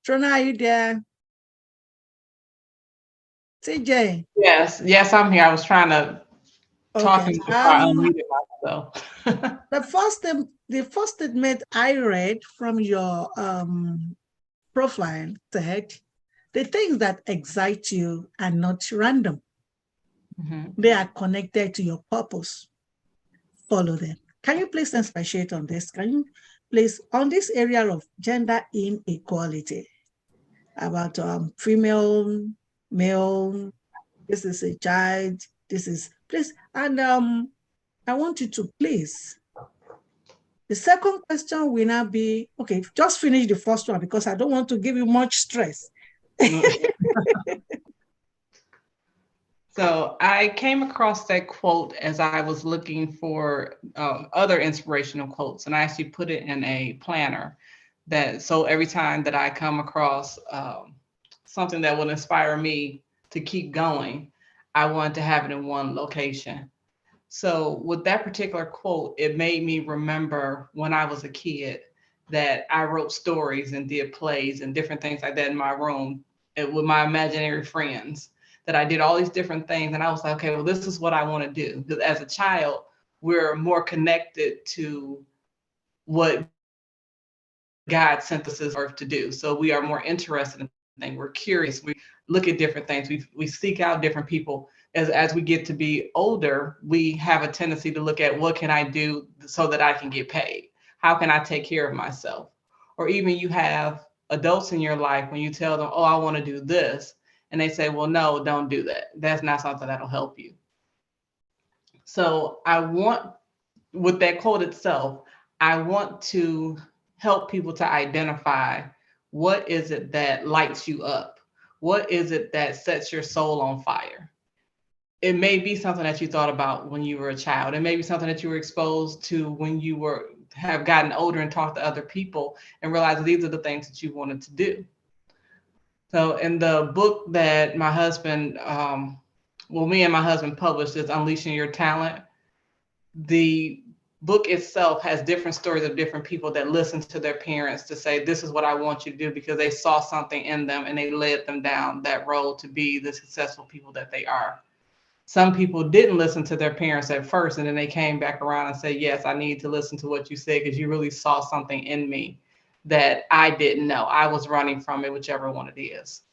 Speaker 2: Trina, are you there? TJ?
Speaker 3: Yes, I'm here. I was trying to talk
Speaker 2: Okay.
Speaker 3: before I unmuted myself.
Speaker 2: The first statement I read from your profile said, the things that excite you are not random. They are connected to your purpose. Follow them. Can you please expatiate on this? Can you please, on this area of gender inequality, about female, male, this is a child, this is, please, and I want you to please. The second question will now be, okay, just finish the first one because I don't want to give you much stress.
Speaker 3: So I came across that quote as I was looking for other inspirational quotes, and I actually put it in a planner. So every time that I come across something that will inspire me to keep going, I wanted to have it in one location. So with that particular quote, it made me remember when I was a kid that I wrote stories and did plays and different things like that in my room with my imaginary friends, that I did all these different things. And I was like, okay, well, this is what I want to do. Because as a child, we're more connected to what God sent us this earth to do. So we are more interested in things. We're curious. We look at different things. We seek out different people. As we get to be older, we have a tendency to look at what can I do so that I can get paid? How can I take care of myself? Or even you have adults in your life when you tell them, oh, I want to do this. And they say, well, no, don't do that. That's not something that'll help you. So I want with that quote itself, I want to help people to identify what is it that lights you up? What is it that sets your soul on fire? It may be something that you thought about when you were a child. It may be something that you were exposed to when you have gotten older and talked to other people and realized these are the things that you wanted to do. So in the book that my husband, me and my husband published is Unleashing Your Talent. The book itself has different stories of different people that listened to their parents to say, this is what I want you to do, because they saw something in them and they led them down that road to be the successful people that they are. Some people didn't listen to their parents at first, and then they came back around and said, yes, I need to listen to what you said because you really saw something in me that I didn't know. I was running from it, whichever one it is.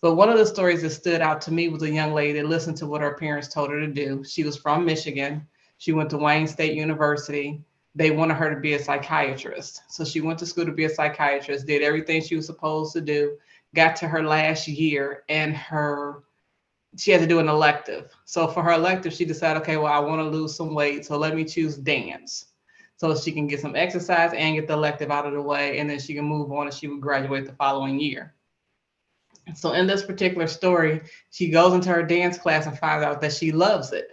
Speaker 3: But one of the stories that stood out to me was a young lady that listened to what her parents told her to do. She was from Michigan. She went to Wayne State University. They wanted her to be a psychiatrist. So she went to school to be a psychiatrist, did everything she was supposed to do, got to her last year, and she had to do an elective. So for her elective, she decided, okay, well, I want to lose some weight, so let me choose dance. So she can get some exercise and get the elective out of the way, and then she can move on and she would graduate the following year. So in this particular story, she goes into her dance class and finds out that she loves it.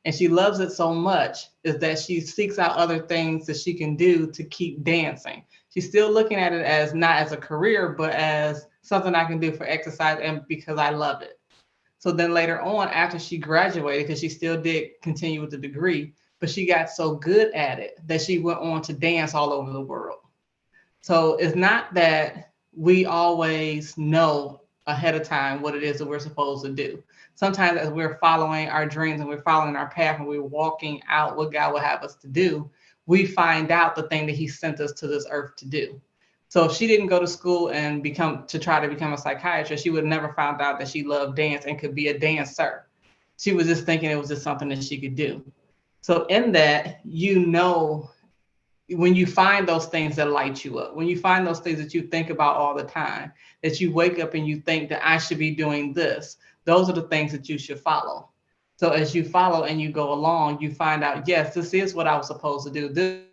Speaker 3: And she loves it so much is that she seeks out other things that she can do to keep dancing. She's still looking at it as not as a career, but as something I can do for exercise and because I love it. So then later on, after she graduated, because she still did continue with the degree, but she got so good at it that she went on to dance all over the world. So it's not that we always know ahead of time what it is that we're supposed to do. Sometimes as we're following our dreams and we're following our path and we're walking out what God will have us to do, we find out the thing that he sent us to this earth to do. So if she didn't go to school and try to become a psychiatrist, she would have never found out that she loved dance and could be a dancer. She was just thinking it was just something that she could do. So in that, when you find those things that light you up, when you find those things that you think about all the time, that you wake up and you think that I should be doing this, those are the things that you should follow. So as you follow and you go along, you find out, yes, this is what I was supposed to do.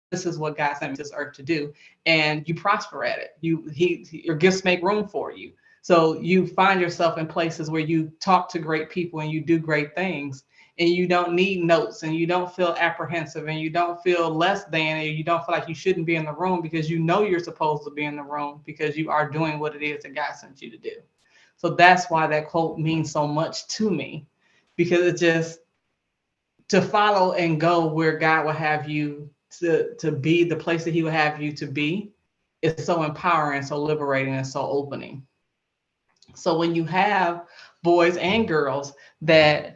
Speaker 3: This is what God sent me to this earth to do. And you prosper at it. Your gifts make room for you. So you find yourself in places where you talk to great people and you do great things. And you don't need notes and you don't feel apprehensive and you don't feel less than, or you don't feel like you shouldn't be in the room because you know you're supposed to be in the room because you are doing what it is that God sent you to do. So that's why that quote means so much to me, because it's just to follow and go where God will have you to be, the place that he will have you to be, is so empowering, so liberating, and so opening. So when you have boys and girls that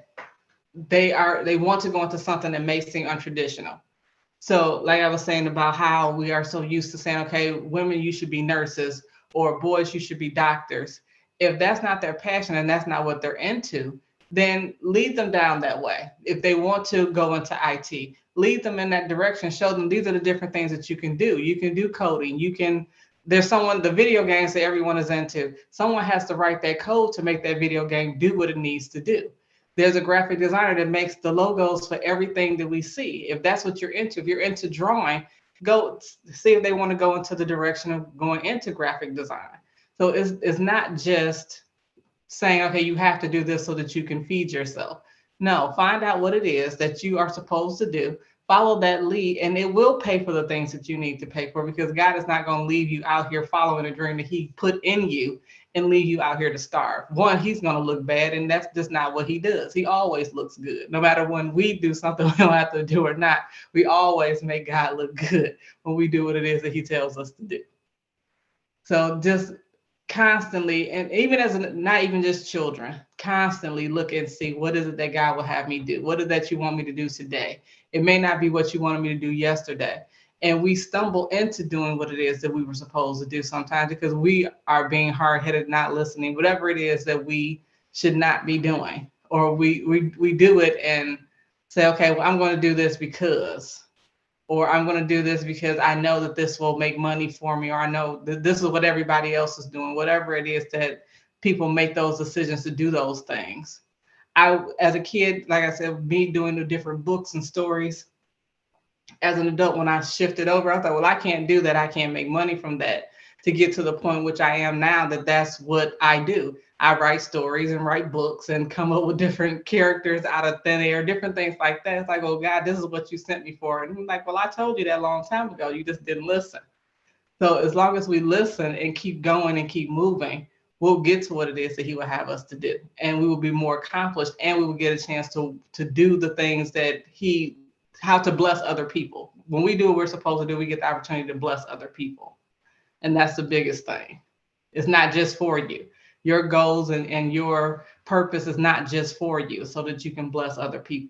Speaker 3: they want to go into something that may seem untraditional. So like I was saying about how we are so used to saying, okay, women, you should be nurses, or boys, you should be doctors. If that's not their passion and that's not what they're into, then lead them down that way. If they want to go into IT, lead them in that direction, show them these are the different things that you can do. You can do coding. There's the video games that everyone is into. Someone has to write that code to make that video game do what it needs to do. There's a graphic designer that makes the logos for everything that we see. If that's what you're into, if you're into drawing, go see if they want to go into the direction of going into graphic design. So it's not just saying, okay, you have to do this so that you can feed yourself. No, find out what it is that you are supposed to do. Follow that lead, and it will pay for the things that you need to pay for, because God is not going to leave you out here following a dream that he put in you and leave you out here to starve. One, he's going to look bad, and that's just not what he does. He always looks good. No matter when we do something we don't have to do or not, we always make God look good when we do what it is that he tells us to do. So just constantly, and even not even just children, constantly look and see, what is it that God will have me do? What is that you want me to do today? It may not be what you wanted me to do yesterday. And we stumble into doing what it is that we were supposed to do sometimes because we are being hard-headed, not listening, whatever it is that we should not be doing. Or we do it and say, okay, well, I'm going to do this because, or I'm going to do this because I know that this will make money for me, or I know that this is what everybody else is doing, whatever it is that people make those decisions to do those things. as a kid, like I said, me doing the different books and stories. As an adult, when I shifted over, I thought, well, I can't do that. I can't make money from that. To get to the point which I am now, that's what I do. I write stories and write books and come up with different characters out of thin air, different things like that. It's like, oh God, this is what you sent me for. And I'm like, well, I told you that a long time ago. You just didn't listen. So as long as we listen and keep going and keep moving, we'll get to what it is that he will have us to do. And we will be more accomplished, and we will get a chance to do the things that how to bless other people. When we do what we're supposed to do, we get the opportunity to bless other people. And that's the biggest thing. It's not just for you. Your goals and your purpose is not just for you, so that you can bless other people.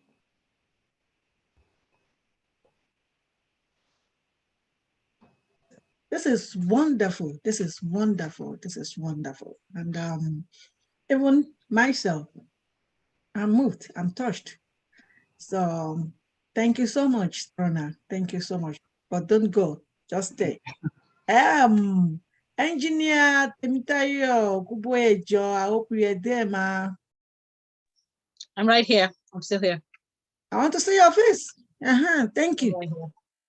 Speaker 2: This is wonderful. This is wonderful. This is wonderful. And even myself, I'm moved. I'm touched. So thank you so much, Rona. Thank you so much. But don't go. Just stay. Engineer Temitayo Kuboejo, I hope you're there, ma.
Speaker 1: I'm right here. I'm still here.
Speaker 2: I want to see your face. Thank you.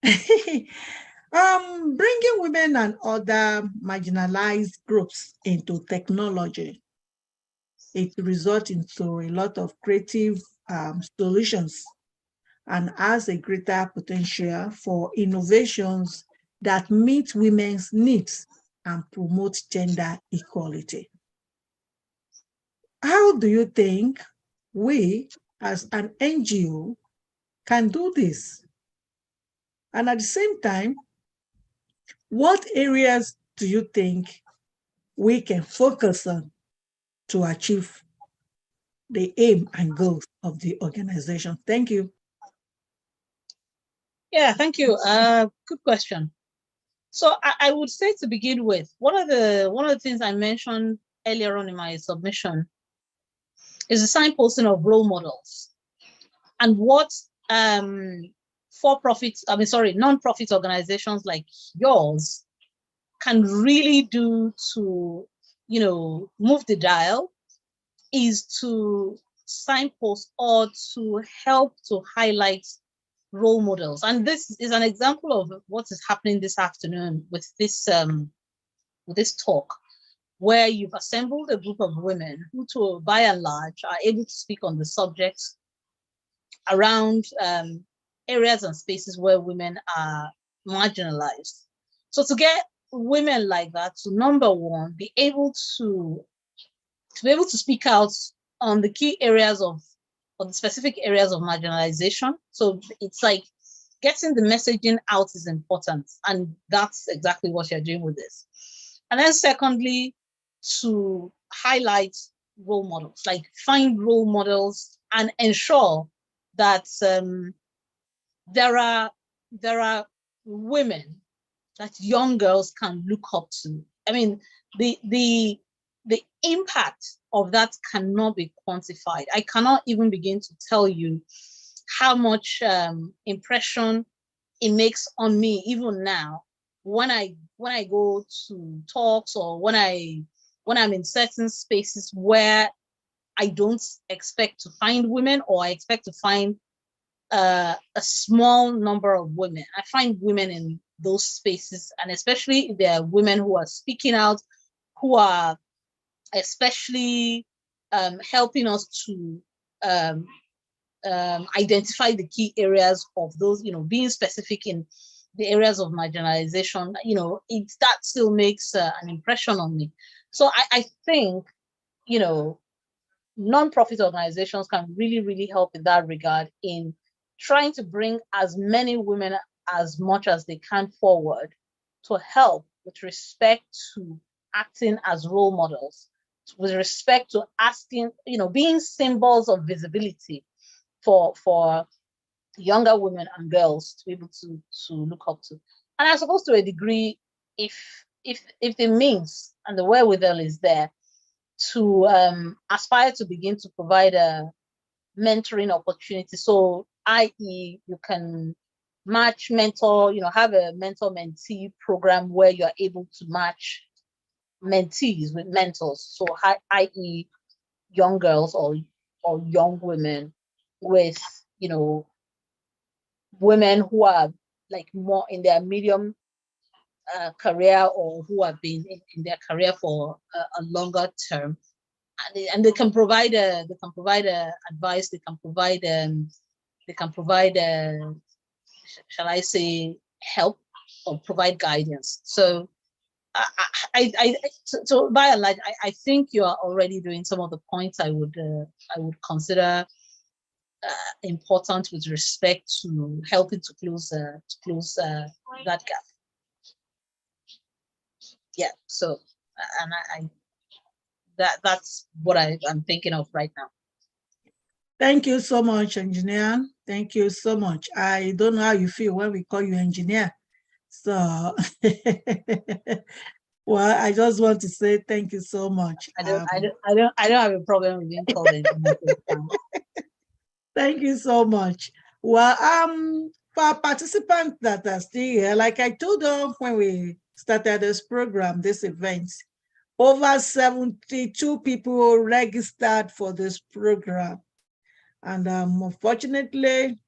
Speaker 2: Right. Bringing women and other marginalized groups into technology, it results into a lot of creative solutions and has a greater potential for innovations that meet women's needs and promote gender equality. How do you think we, as an NGO, can do this? And at the same time, what areas do you think we can focus on to achieve the aim and goals of the organization? Thank you.
Speaker 1: Yeah, thank you. Good question. So I would say, to begin with, one of the things I mentioned earlier on in my submission is the signposting of role models and what non-profit organizations like yours can really do to, move the dial, is to signpost or to help to highlight role models. And this is an example of what is happening this afternoon with this talk, where you've assembled a group of women who, by and large, are able to speak on the subjects around areas and spaces where women are marginalized. So to get women like that to, number one, be able to speak out on the key areas or the specific areas of marginalization. So it's like getting the messaging out is important, and that's exactly what you're doing with this. And then secondly, to highlight role models, like find role models and ensure that there are women that young girls can look up to. I mean, the impact of that cannot be quantified. I cannot even begin to tell you how much impression it makes on me, even now, when I go to talks or when I'm in certain spaces where I don't expect to find women, or I expect to find a small number of women. I find women in those spaces, and especially if there are women who are speaking out, who are especially helping us to identify the key areas of those, being specific in the areas of marginalization, that still makes an impression on me. So I think, non-profit organizations can really, really help in that regard, in trying to bring as many women as much as they can forward to help with respect to acting as role models, with respect to asking, being symbols of visibility for younger women and girls to be able to look up to. And I suppose, to a degree, if the means and the wherewithal is there, to aspire to begin to provide a mentoring opportunity. So, i.e., you can mentor, have a mentor-mentee program where you're able to match mentees with mentors. So, i.e., young girls or or young women with, you know, women who are like more in their medium career, or who have been in their career for a longer term, and they can provide advice. They can provide shall I say, help, or provide guidance. So so by and large, I think you are already doing some of the points I would consider important with respect to helping to close that gap. Yeah. So, and that's what I'm thinking of right now.
Speaker 2: Thank you so much, engineer. Thank you so much. I don't know how you feel when we call you engineer. So, well, I just want to say thank you so much.
Speaker 1: I don't have a problem with being called engineer.
Speaker 2: Thank you so much. Well, for participants that are still here, like I told them when we started this program, this event, over 72 people registered for this program. And unfortunately,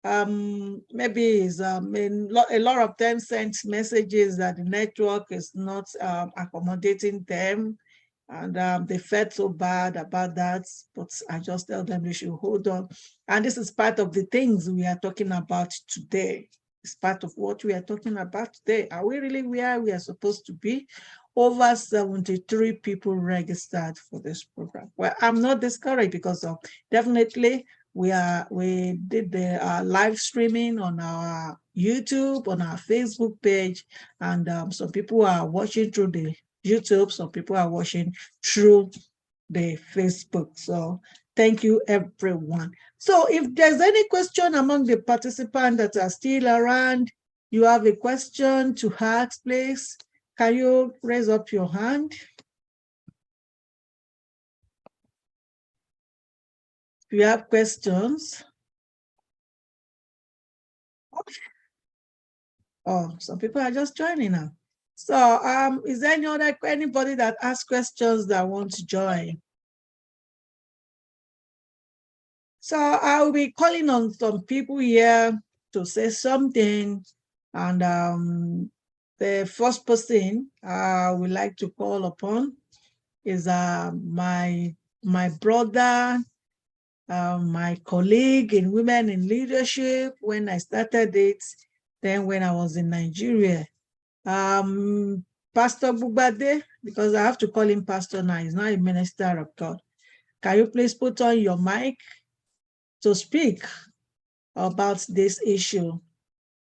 Speaker 2: maybe it's, a lot of them sent messages that the network is not accommodating them, and they felt so bad about that. But I just tell them they should hold on. And this is part of the things we are talking about today. It's part of what we are talking about today. Are we really where we are supposed to be? Over 73 people registered for this program. Well, I'm not discouraged, because definitely we did the live streaming on our YouTube, on our Facebook page, and some people are watching through the YouTube, some people are watching through the Facebook. So thank you, everyone. So if there's any question among the participants that are still around, you have a question to ask, please. Can you raise up your hand? If you have questions. Oh, some people are just joining now. So is there anybody that asks questions that want to join? So I'll be calling on some people here to say something, and the first person I would like to call upon is my brother, my colleague in Women in Leadership when I started it, then when I was in Nigeria. Pastor Bubade, because I have to call him pastor now, he's not a minister of God. Can you please put on your mic to speak about this issue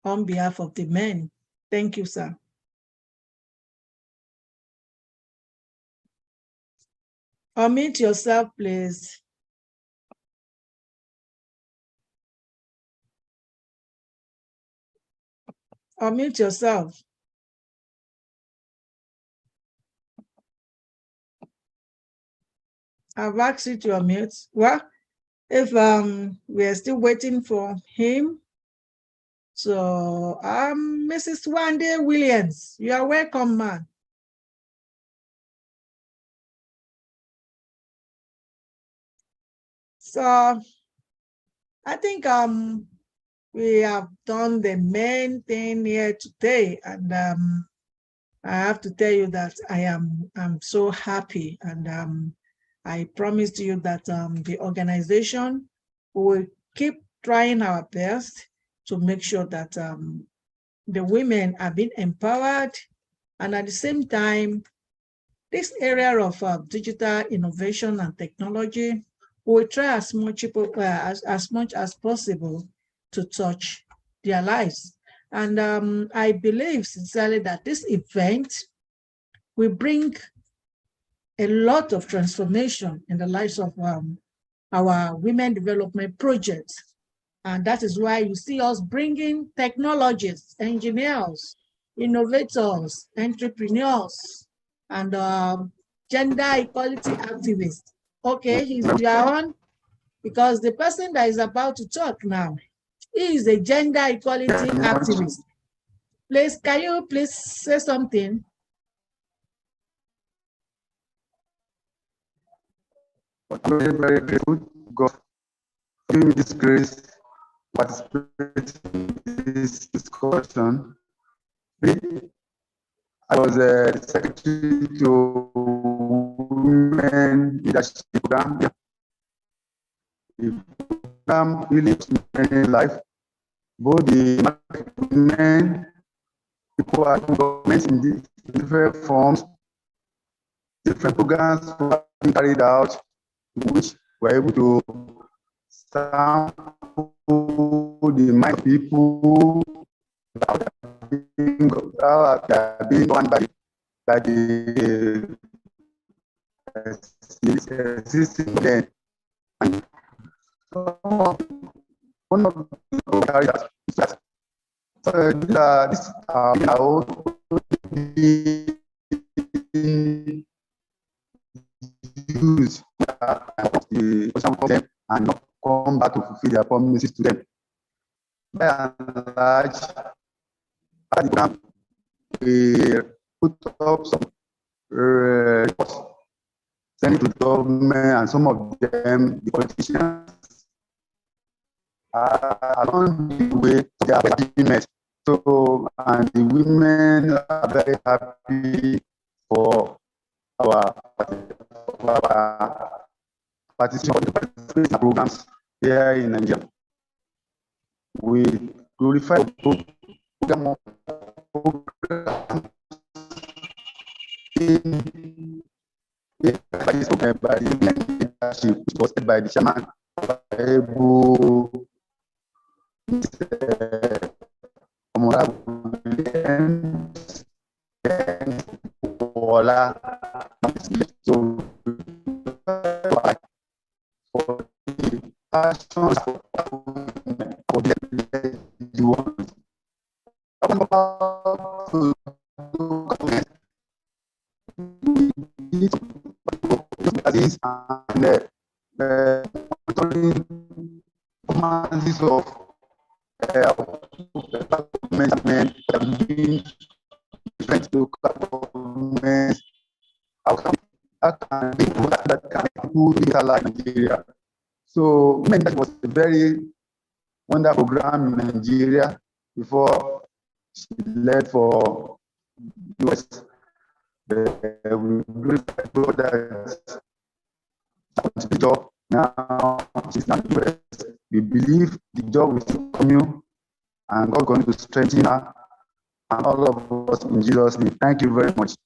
Speaker 2: on behalf of the men? Thank you, sir. Unmute yourself, please. Unmute yourself. I've asked you to unmute. Well, if we are still waiting for him, so Mrs. Wande Williams, you are welcome, man. So I think we have done the main thing here today, and I have to tell you that I'm so happy, and I promised you that the organization will keep trying our best to make sure that the women are being empowered, and at the same time, this area of digital innovation and technology, will try as much as possible to touch their lives. And I believe sincerely that this event will bring a lot of transformation in the lives of our women development projects. And that is why you see us bringing technologists, engineers, innovators, entrepreneurs, and gender equality activists. Okay, you are on, because the person that is about to talk now, he is a gender equality activist. Please, can you please say something?
Speaker 6: But I'm very, very grateful to God for giving me this grace to participate in this discussion. I was the secretary to Women Leadership Program. The program really changed life. Both the women, people are government in different forms, different programs were being carried out, which were able to sample the mind of people that are being governed by the system then. And one of the carried out is that this use the them and not come back to fulfill their promises to them. By and large, we put up some reports, send it to the government, and some of them, the politicians, along the way, they are very met. So, and the women are very happy for our participation in programs here in Nigeria. We glorify the program by the leadership, which was led by the chairman, so for the actions for the ones and commands of management different local governments. How can people digitalize Nigeria? So that was a very wonderful program in Nigeria before she left for US. We brought that job. Now she's not US. We believe the job will continue and God is going to strengthen her and all of us in Jesus' name. Thank you very much.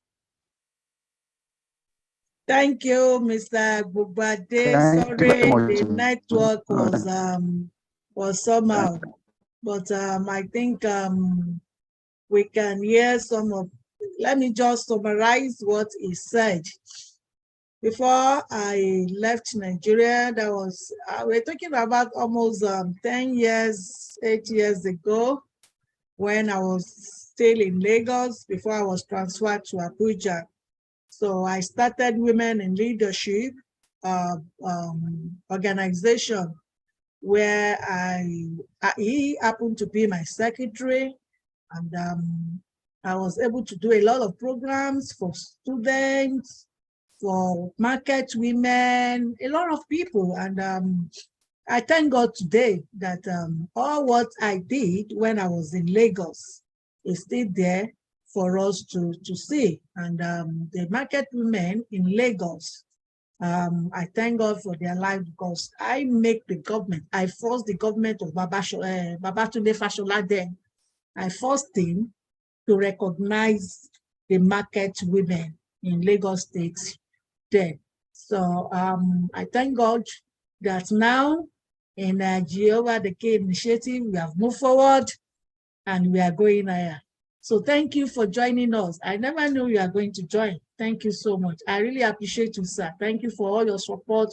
Speaker 2: Thank you, Mr. Bubade. Sorry, the network was somehow, but I think we can hear some of. Let me just summarize what he said. Before I left Nigeria, that was we're talking about almost 10 years, 8 years ago, when I was still in Lagos before I was transferred to Abuja. So I started Women in Leadership organization where he happened to be my secretary, and I was able to do a lot of programs for students, for market women, a lot of people. And I thank God today that all what I did when I was in Lagos is still there for us to see. And the market women in Lagos, I thank God for their life, because I make the government, I forced the government of Babatunde Fashola then, I forced him to recognize the market women in Lagos State then. So I thank God that now in Jehovah the K initiative, we have moved forward and we are going higher. So thank you for joining us. I never knew you are going to join. Thank you so much. I really appreciate you, sir. Thank you for all your support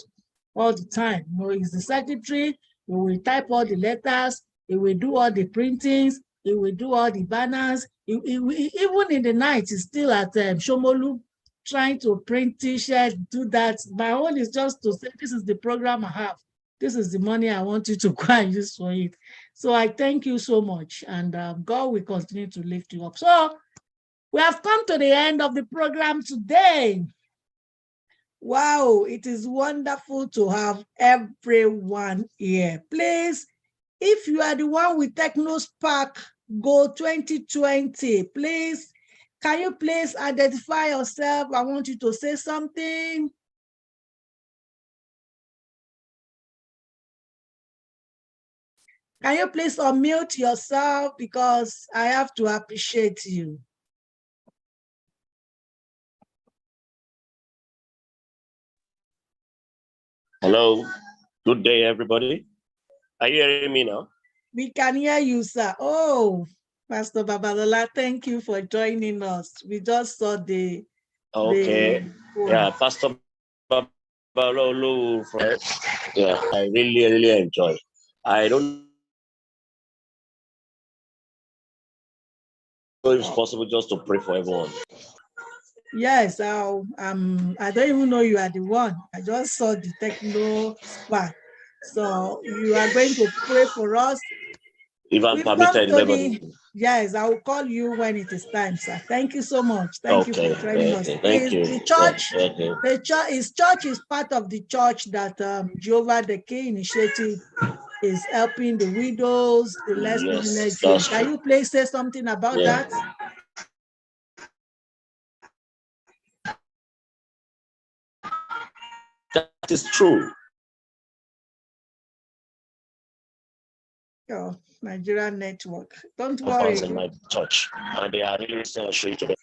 Speaker 2: all the time. You know, he's the secretary. He will type all the letters. He will do all the printings. He will do all the banners. Even in the night, he's still at Shomolu trying to print t-shirts, do that. My own is just to say, this is the program I have. This is the money I want you to go and use for it. So I thank you so much, and God will continue to lift you up. So we have come to the end of the program today. Wow, it is wonderful to have everyone here. Please, if you are the one with TechnoSpark Go 2020, please, can you please identify yourself? I want you to say something. Can you please unmute yourself, because I have to appreciate you.
Speaker 7: Hello, good day, everybody. Are you hearing me now?
Speaker 2: We can hear you, sir. Oh, Pastor Babalola, thank you for joining us. We just saw the...
Speaker 7: Okay. Yeah, Pastor Babalolu, yeah, I really enjoy. I don't know if it's possible just to pray for everyone.
Speaker 2: Yes, I don't even know you are the one. I just saw the TechnoSpark. So you are going to pray for us.
Speaker 7: If I'm permitted,
Speaker 2: yes, I will call you when it is time, sir. Thank you so much. Thank you for joining us.
Speaker 7: Thank you.
Speaker 2: The church is part of the church that Jehovah the King Initiative is helping the widows, the less privileged. Can you please say something about that?
Speaker 7: That is true.
Speaker 2: Oh, Nigerian network. Don't worry.
Speaker 7: In my church, and they are really today.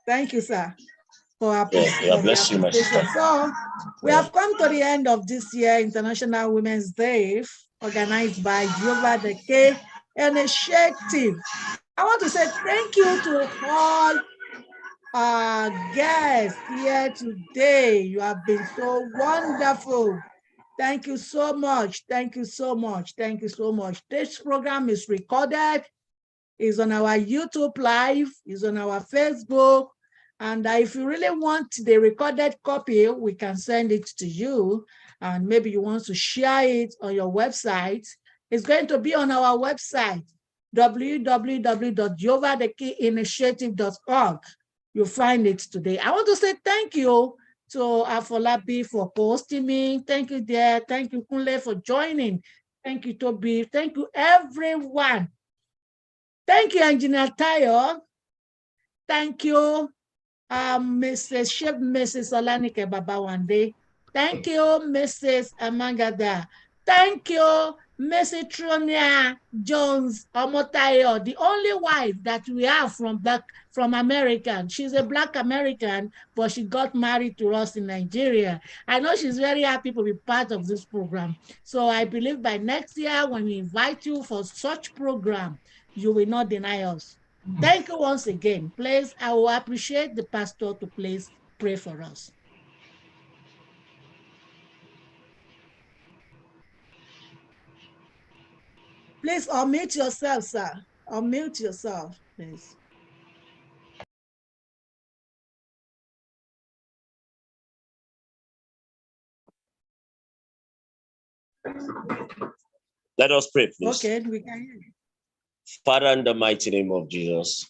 Speaker 2: Thank you, sir.
Speaker 7: Bless you, my sister.
Speaker 2: So we have come to the end of this year International Women's Day, organized by Jehovah the King Initiative. I want to say thank you to all our guests here today. You have been so wonderful. Thank you so much. Thank you so much. Thank you so much. This program is recorded, is on our YouTube Live, is on our Facebook. And if you really want the recorded copy, we can send it to you. And maybe you want to share it on your website. It's going to be on our website, www.jehovahthekeyinitiative.org. You'll find it today. I want to say thank you to Afolabi for hosting me. Thank you, dear. Thank you, Kunle, for joining. Thank you, Toby. Thank you, everyone. Thank you, Engineer Tayo. Thank you, Mrs. Olanike Babawande. Thank you, Mrs. Amangada. Thank you, Mrs. Tronia Jones Omotayo, the only wife that we have from American. She's a Black American, but she got married to us in Nigeria. I know she's very happy to be part of this program. So I believe by next year, when we invite you for such program, you will not deny us. Thank you once again. Please, I will appreciate the pastor to please pray for us. Please unmute yourself, sir. Unmute yourself, please.
Speaker 7: Let us pray, please.
Speaker 2: Okay, we can hear you.
Speaker 7: Father, in the mighty name of Jesus,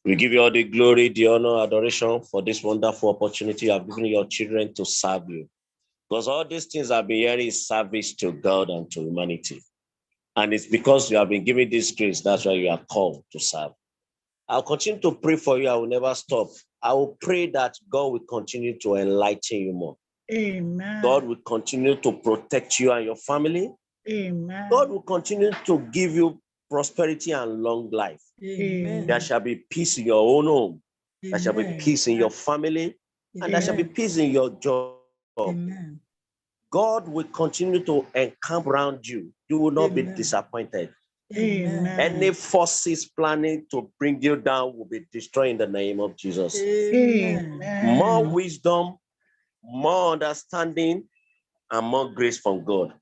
Speaker 7: we give you all the glory, the honor, adoration for this wonderful opportunity you have given your children to serve you. Because all these things I've been hearing is service to God and to humanity. And it's because you have been given this grace, that's why you are called to serve. I'll continue to pray for you. I will never stop. I will pray that God will continue to enlighten you more.
Speaker 4: Amen.
Speaker 7: God will continue to protect you and your family.
Speaker 4: Amen.
Speaker 7: God will continue to give you prosperity and long life.
Speaker 2: Amen.
Speaker 7: There shall be peace in your own home.
Speaker 2: Amen.
Speaker 7: There shall be peace in your family.
Speaker 2: Amen.
Speaker 7: And there shall be peace in your job.
Speaker 2: Amen.
Speaker 7: God will continue to encamp around you. You will not be disappointed.
Speaker 2: Amen.
Speaker 7: Any forces planning to bring you down will be destroyed in the name of Jesus.
Speaker 2: Amen.
Speaker 7: More wisdom, more understanding, and more grace from God.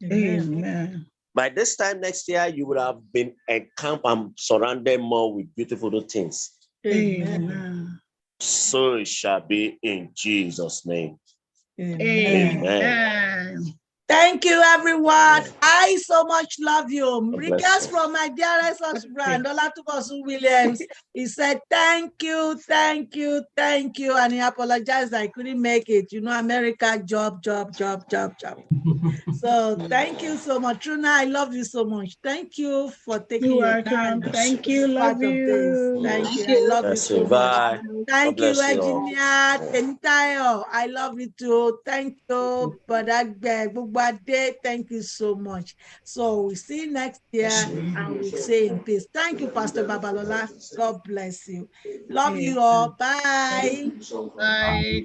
Speaker 2: Amen.
Speaker 7: By this time next year, you would have been encamped and surrounded more with beautiful things.
Speaker 2: Amen.
Speaker 7: So it shall be in Jesus' name.
Speaker 2: Amen.
Speaker 7: Amen.
Speaker 2: Thank you, everyone. I so much love you.
Speaker 7: bless
Speaker 2: Regards
Speaker 7: you.
Speaker 2: from my dearest husband, Olatubosun Williams. He said, thank you, thank you, thank you. And he apologized I couldn't make it. You know, America, job. So thank you so much. Truna, I love you so much. Thank you for taking
Speaker 4: You're
Speaker 2: your time.
Speaker 4: welcome. Thank you.
Speaker 2: to be
Speaker 4: Love
Speaker 2: part of this.
Speaker 4: you.
Speaker 2: Thank you.
Speaker 1: Thank
Speaker 2: I
Speaker 1: you.
Speaker 2: love you
Speaker 7: Bless
Speaker 2: so
Speaker 7: you.
Speaker 2: much.
Speaker 7: Bye. God
Speaker 2: Thank you,
Speaker 7: bless you all.
Speaker 2: Engineer Temitayo. I love you too. Thank you, Brother. Thank you so much. So we see you next year and we say in peace. Thank you, Pastor Babalola. God bless you. Love you all. Bye.
Speaker 4: Bye.